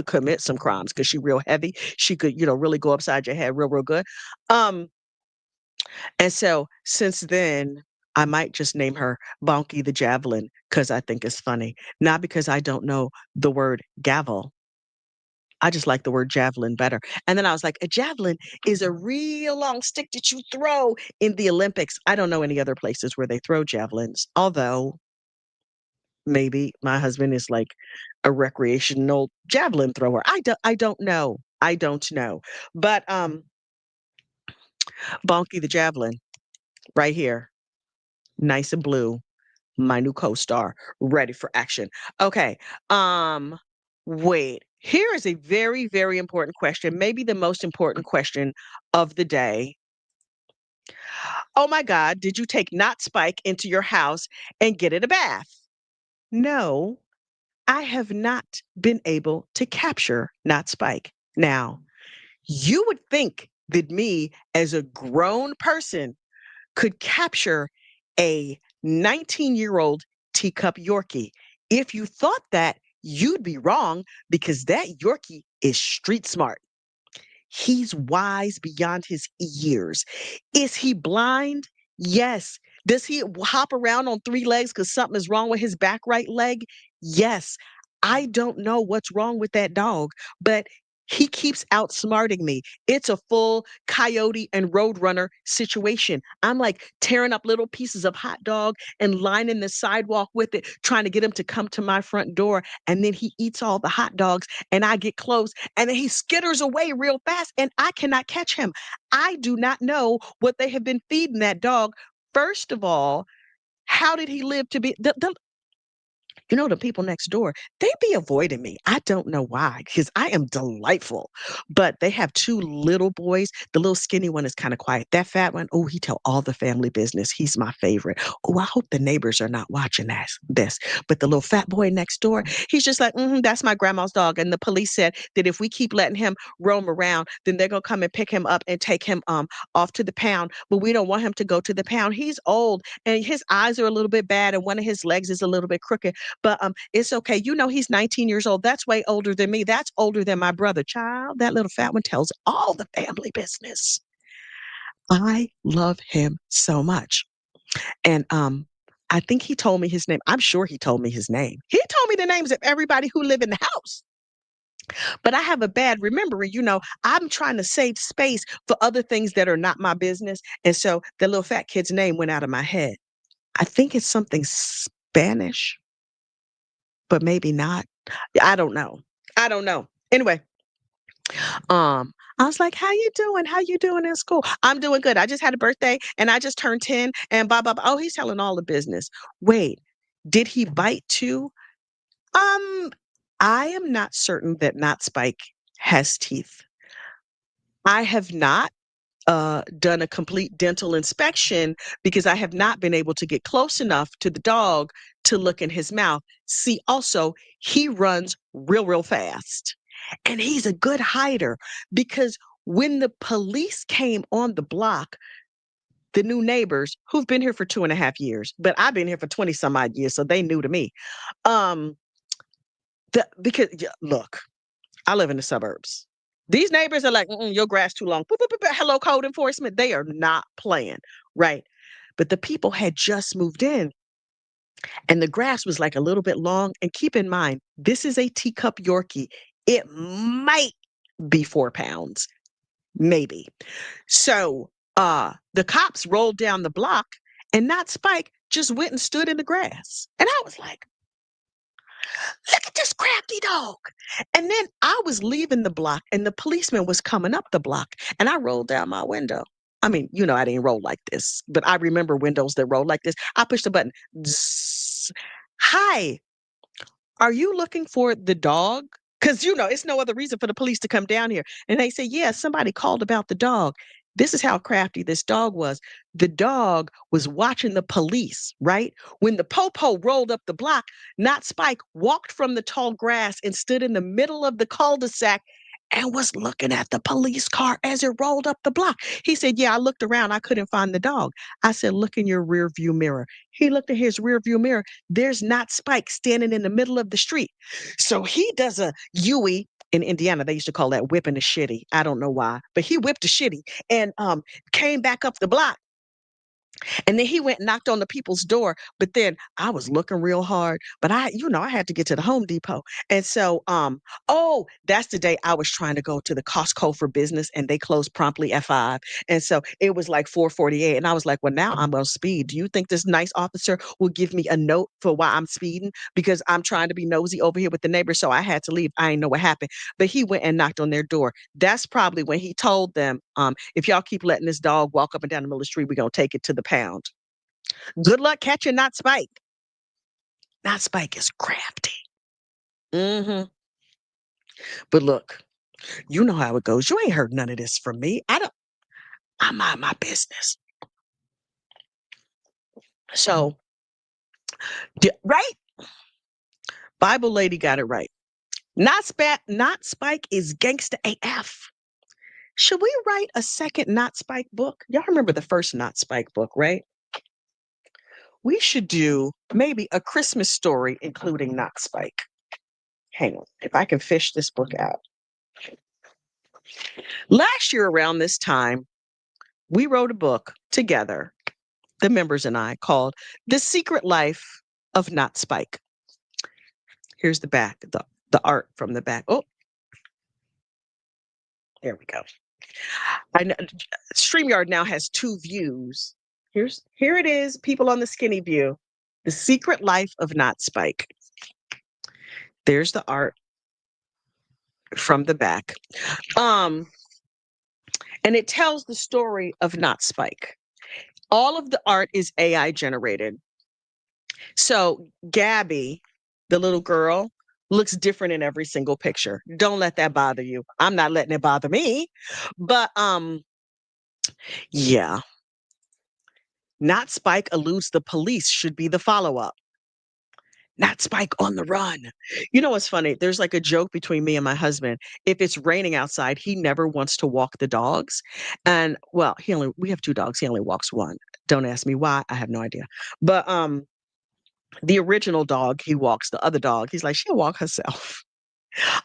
commit some crimes because she's real heavy. She could, really go upside your head real good. And so since then, I might just name her Bonky the Javelin because I think it's funny, not because I don't know the word gavel. I just like the word javelin better. And then I was like, a javelin is a real long stick that you throw in the Olympics. I don't know any other places where they throw javelins, although maybe my husband is like a recreational javelin thrower. I don't know. I don't know. But Bonky the Javelin right here. Nice and blue. My new co-star, ready for action. Okay. Wait. Here is a very, very important question, maybe the most important question of the day. Oh my God, did you take Not Spike into your house and get it a bath? No, I have not been able to capture Not Spike. Now, you would think that me, as a grown person, could capture a 19-year-old teacup Yorkie. If you thought that, you'd be wrong, because that Yorkie is street smart. He's wise beyond his years. Is he blind? Yes. Does he hop around on three legs because something is wrong with his back right leg? Yes. I don't know what's wrong with that dog, but he keeps outsmarting me. It's a full coyote and roadrunner situation. I'm like tearing up little pieces of hot dog and lining the sidewalk with it, trying to get him to come to my front door. And then he eats all the hot dogs, and I get close, and then he skitters away real fast, and I cannot catch him. I do not know what they have been feeding that dog. First of all, how did he live to be the people next door, they be avoiding me. I don't know why, because I am delightful. But they have two little boys. The little skinny one is kind of quiet. That fat one, oh, he tell all the family business. He's my favorite. Oh, I hope the neighbors are not watching this. But the little fat boy next door, he's just like, that's my grandma's dog. And the police said that if we keep letting him roam around, then they're gonna come and pick him up and take him off to the pound. But we don't want him to go to the pound. He's old and his eyes are a little bit bad, and one of his legs is a little bit crooked. But it's okay. He's 19 years old. That's way older than me. That's older than my brother. Child, that little fat one tells all the family business. I love him so much. And I think he told me his name. I'm sure he told me his name. He told me the names of everybody who live in the house. But I have a bad remembering. I'm trying to save space for other things that are not my business. And so the little fat kid's name went out of my head. I think it's something Spanish, but maybe not. I don't know. Anyway, I was like, "How you doing? How you doing in school?" "I'm doing good. I just had a birthday and I just turned 10 and blah blah blah." Oh, he's telling all the business. Wait, did he bite too? Um, I am not certain that Not Spike has teeth. I have not done a complete dental inspection because I have not been able to get close enough to the dog to look in his mouth. See, also, he runs real fast, and he's a good hider, because when the police came on the block, the new neighbors who've been here for 2.5 years, but I've been here for 20 some odd years, so they new to me. Um, look, I live in the suburbs. These neighbors are like, your grass too long. Boop, boop, boop, boop. Hello, code enforcement. They are not playing, right? But the people had just moved in, and the grass was like a little bit long. And keep in mind, this is a teacup Yorkie. It might be 4 pounds, maybe. So the cops rolled down the block, and Not Spike just went and stood in the grass. And I was like, look at this crafty dog. And then I was leaving the block, and the policeman was coming up the block, and I rolled down my window. I mean, I didn't roll like this, but I remember windows that roll like this. I pushed the button. Zzz. "Hi, are you looking for the dog?" Because, it's no other reason for the police to come down here. And they say, "Yeah, somebody called about the dog." This is how crafty this dog was. The dog was watching the police, right? When the popo rolled up the block, Not Spike walked from the tall grass and stood in the middle of the cul-de-sac and was looking at the police car as it rolled up the block. He said, "Yeah, I looked around. I couldn't find the dog." I said, "Look in your rear view mirror." He looked at his rear view mirror. There's Not Spike standing in the middle of the street. So he does a Yui. In Indiana, they used to call that whipping the shitty. I don't know why, but he whipped the shitty and came back up the block. And then he went and knocked on the people's door. But then I was looking real hard. But I had to get to the Home Depot. And so, that's the day I was trying to go to the Costco for business, and they closed promptly at 5. And so it was like 4:48. And I was like, well, now I'm going to speed. Do you think this nice officer will give me a note for why I'm speeding? Because I'm trying to be nosy over here with the neighbors. So I had to leave. I didn't know what happened. But he went and knocked on their door. That's probably when he told them, if y'all keep letting this dog walk up and down the middle of the street, we're going to take it to the pound. Good luck catching Not Spike. Not Spike is crafty. Mm-hmm. But look, you know how it goes. You ain't heard none of this from me. I mind my business. So, right? Bible lady got it right. Not Spike is gangsta AF. Should we write a second Not Spike book? Y'all remember the first Not Spike book, right? We should do maybe a Christmas story including Not Spike. Hang on, if I can fish this book out. Last year around this time, we wrote a book together, the members and I, called The Secret Life of Not Spike. Here's the back, the art from the back. Oh, there we go. I know StreamYard now has two views. Here it is, people on the skinny view. The Secret Life of Not Spike. There's the art from the back. And it tells the story of Not Spike. All of the art is AI generated. So Gabby, the little girl, looks different in every single picture. Don't let that bother you. I'm not letting it bother me. But yeah. Not Spike eludes the police should be the follow-up. Not Spike on the run. You know what's funny? There's like a joke between me and my husband. If it's raining outside, he never wants to walk the dogs. And well, we have two dogs. He only walks one. Don't ask me why. I have no idea. But the original dog, he walks. The other dog, he's like, she'll walk herself.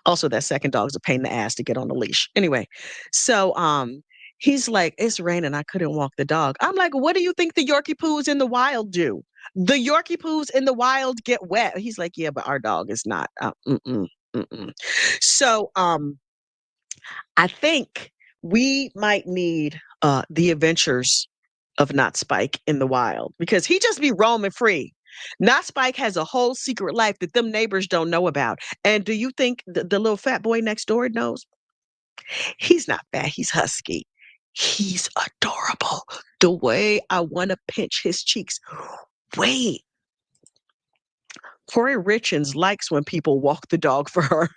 Also, that second dog's a pain in the ass to get on the leash. Anyway, so he's like, it's raining. I couldn't walk the dog. I'm like, what do you think the Yorkie poos in the wild do? The Yorkie poos in the wild get wet. He's like, yeah, but our dog is not. So I think we might need the adventures of Not Spike in the wild because he just be roaming free. Not Spike has a whole secret life that them neighbors don't know about. And do you think the little fat boy next door knows? He's not fat. He's husky. He's adorable. The way I want to pinch his cheeks. Wait. Corey Richens likes when people walk the dog for her.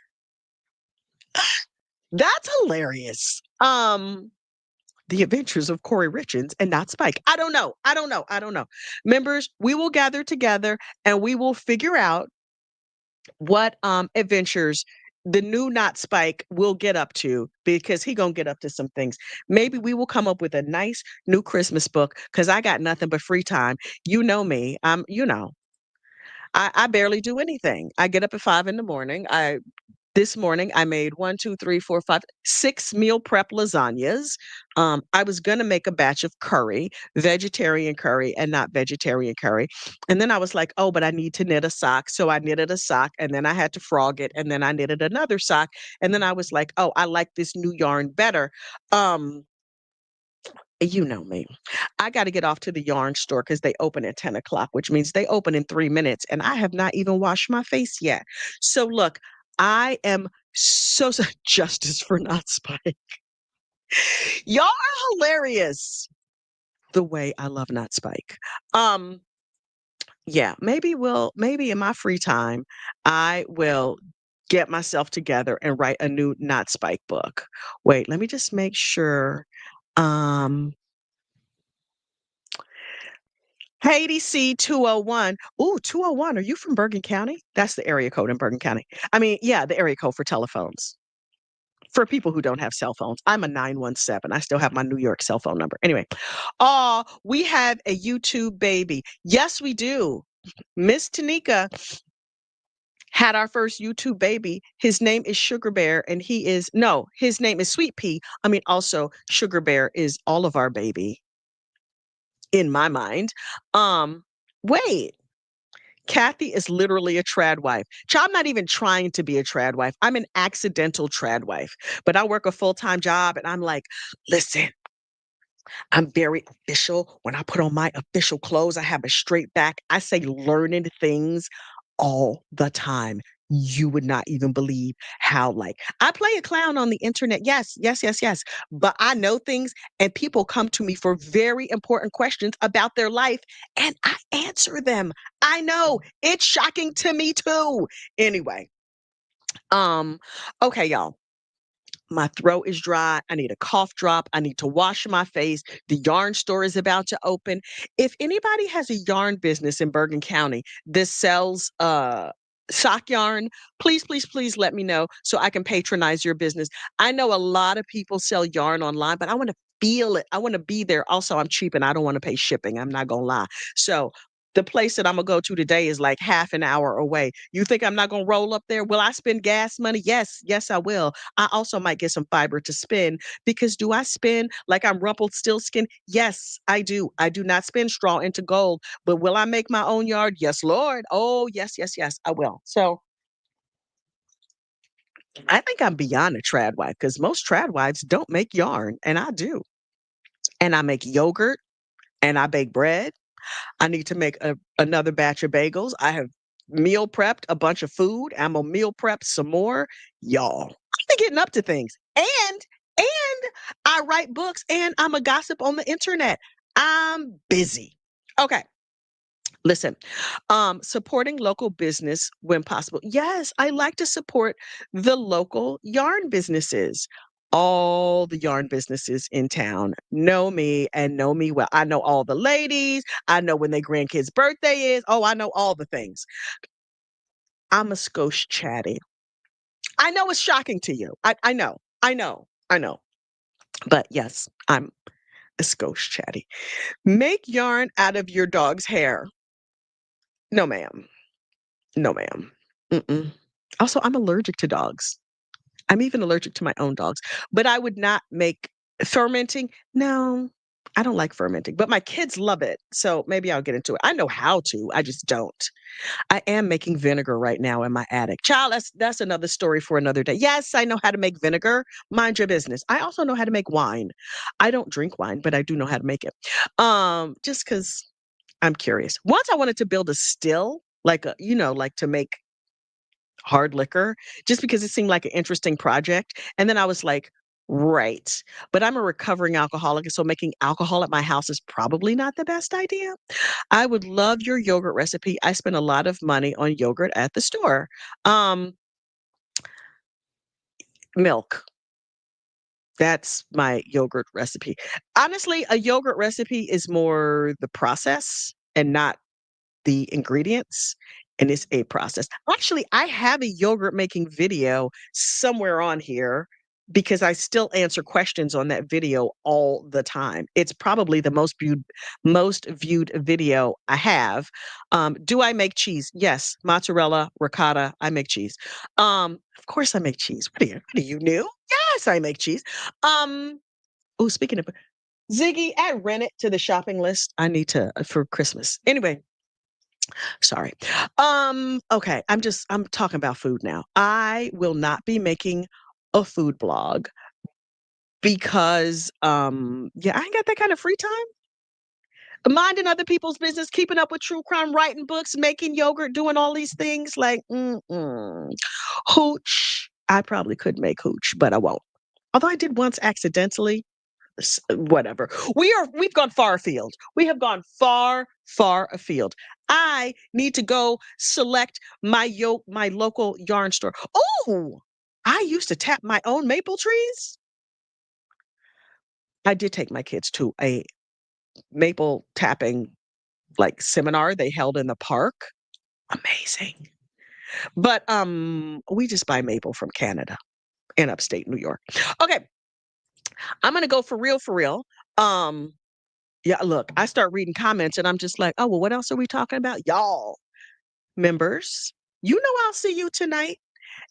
That's hilarious. The Adventures of Corey Richens and Not Spike. I don't know. Members, we will gather together and we will figure out what adventures the new Not Spike will get up to because he gonna get up to some things. Maybe we will come up with a nice new Christmas book because I got nothing but free time. You know me. I barely do anything. I get up at 5 a.m. This morning I made 6 meal prep lasagnas. I was gonna make a batch of curry, vegetarian curry and not vegetarian curry. And then I was like, oh, but I need to knit a sock. So I knitted a sock and then I had to frog it and then I knitted another sock. And then I was like, oh, I like this new yarn better. You know me. I got to get off to the yarn store because they open at 10 o'clock, which means they open in 3 minutes. And I have not even washed my face yet. So look, I am so justice for Not Spike. Y'all are hilarious. The way I love Not Spike. Yeah, maybe in my free time, I will get myself together and write a new Not Spike book. Wait, let me just make sure. Haiti C 201. Ooh, 201. Are you from Bergen County? That's the area code in Bergen County. I mean, yeah, the area code for telephones. For people who don't have cell phones. I'm a 917. I still have my New York cell phone number. Anyway, we have a YouTube baby. Yes, we do. Miss Tanika had our first YouTube baby. His name is Sugar Bear, and his name is Sweet Pea. I mean, also Sugar Bear is all of our baby. In my mind. Wait. Kathy is literally a trad wife. I'm not even trying to be a trad wife. I'm an accidental trad wife, but I work a full-time job and I'm like, listen, I'm very official. When I put on my official clothes, I have a straight back. I say learned things all the time. You would not even believe how I play a clown on the internet. Yes. But I know things and people come to me for very important questions about their life and I answer them. I know it's shocking to me too. Anyway, okay, y'all. My throat is dry. I need a cough drop. I need to wash my face. The yarn store is about to open. If anybody has a yarn business in Bergen County, this sells sock yarn, please, please, please let me know so I can patronize your business. I know a lot of people sell yarn online, but I want to feel it. I want to be there. Also, I'm cheap and I don't want to pay shipping. I'm not going to lie. So the place that I'm going to go to today is like half an hour away. You think I'm not going to roll up there? Will I spend gas money? Yes, yes, I will. I also might get some fiber to spin because do I spin like I'm Rumpelstiltskin? Yes, I do. I do not spin straw into gold. But will I make my own yard? Yes, Lord. Oh, yes, yes, yes, I will. So I think I'm beyond a trad wife because most trad wives don't make yarn, and I do. And I make yogurt and I bake bread. I need to make another batch of bagels. I have meal prepped a bunch of food. I'm gonna meal prep some more. Y'all, I've been getting up to things. And I write books and I'm a gossip on the internet. I'm busy. Okay. Listen, supporting local business when possible. Yes, I like to support the local yarn businesses. All the yarn businesses in town know me and know me well. I know all the ladies. I know when their grandkids' birthday is. Oh, I know all the things. I'm a skosh chatty. I know it's shocking to you. I know. I know. I know. But yes, I'm a skosh chatty. Make yarn out of your dog's hair. No, ma'am. No, ma'am. Mm-mm. Also, I'm allergic to dogs. I'm even allergic to my own dogs. But I would not make fermenting. No, I don't like fermenting, but my kids love it. So maybe I'll get into it. I know how to, I just don't. I am making vinegar right now in my attic. Child, that's another story for another day. Yes, I know how to make vinegar. Mind your business. I also know how to make wine. I don't drink wine, but I do know how to make it. Just because I'm curious. Once I wanted to build a still, like like to make hard liquor, just because it seemed like an interesting project. And then I was like, right. But I'm a recovering alcoholic, and so making alcohol at my house is probably not the best idea. I would love your yogurt recipe. I spend a lot of money on yogurt at the store. Um, Milk. That's my yogurt recipe. Honestly, a yogurt recipe is more the process and not the ingredients, and it's a process. Actually, I have a yogurt making video somewhere on here because I still answer questions on that video all the time. It's probably the most viewed video I have. Do I make cheese? Yes, mozzarella, ricotta. I make cheese. Of course I make cheese. What are you new? Yes, I make cheese. Oh, speaking of Ziggy, add rennet to the shopping list. I need to for Christmas. Anyway, sorry. Okay, I'm talking about food now. I will not be making a food blog because yeah, I ain't got that kind of free time. Minding other people's business, keeping up with true crime, writing books, making yogurt, doing all these things like hooch. I probably could make hooch, but I won't. Although I did once accidentally. Whatever. We've gone far afield. We have gone far afield. I need to go select my local yarn store. Oh, I used to tap my own maple trees. I did take my kids to a maple tapping like seminar they held in the park. Amazing. But we just buy maple from Canada in upstate New York. Okay, I'm gonna go for real, for real. Um Yeah, look, I start reading comments and I'm just like, oh, well, what else are we talking about? Y'all, members, I'll see you tonight.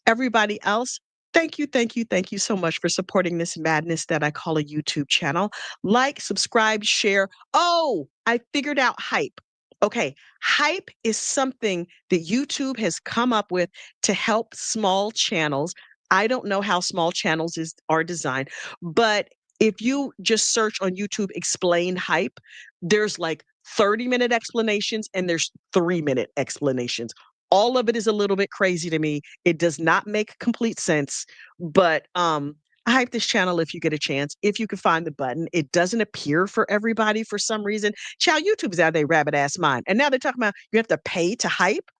Everybody else, thank you so much for supporting this madness that I call a YouTube channel. Like, subscribe, share. Oh, I figured out hype. Okay, hype is something that YouTube has come up with to help small channels. I don't know how small channels are designed, but if you just search on YouTube explain hype, there's like 30-minute explanations and there's 3-minute explanations. All of it is a little bit crazy to me. It does not make complete sense, but I hype this channel if you get a chance. If you can find the button, it doesn't appear for everybody for some reason. Child, YouTube's out of their rabbit ass mind. And now they're talking about you have to pay to hype.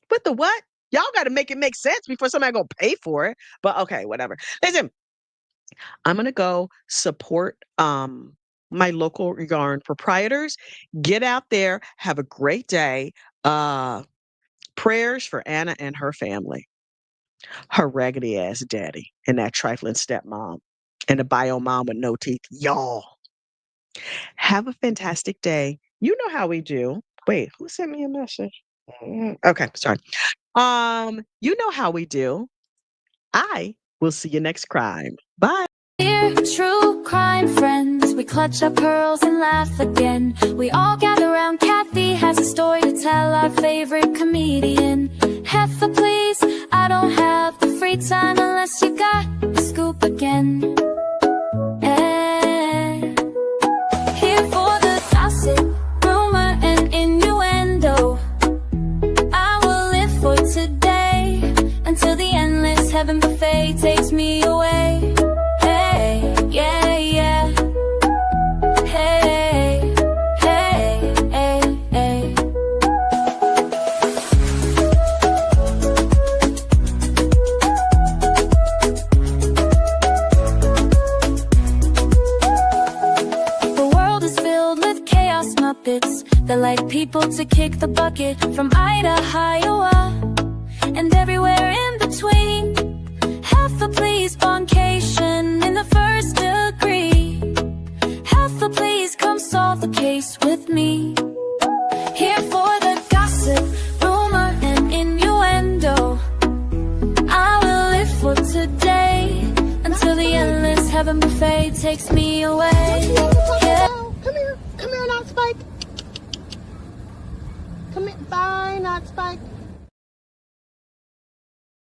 What the what? Y'all got to make it make sense before somebody gonna pay for it. But okay, whatever. Listen, I'm gonna go support my local yarn proprietors. Get out there, have a great day. Prayers for Anna and her family, her raggedy ass daddy, and that trifling stepmom, and the bio mom with no teeth. Y'all, have a fantastic day. You know how we do. Wait, who sent me a message? Okay, sorry. You know how we do. I will see you next crime. Bye. Dear true crime friends, we clutch our pearls and laugh again. We all gather around. Kathy has a story to tell, our favorite comedian. Heffa, please, I don't have the free time unless you got the scoop again. Here for the gossip, rumor, and innuendo. I will live for today until the endless heaven buffet takes me away. Hey, yeah, yeah. Hey, hey, hey, hey. The world is filled with chaos Muppets that like people to kick the bucket from Idaho, Iowa, and everywhere in between. Heffa, please, boncation in the first degree. Heffa, please, come solve the case with me. Here for the gossip, rumor, and innuendo. I will live for today until the endless heaven buffet takes me away. Yeah. Come here, not Spike. Come here, bye, not Spike.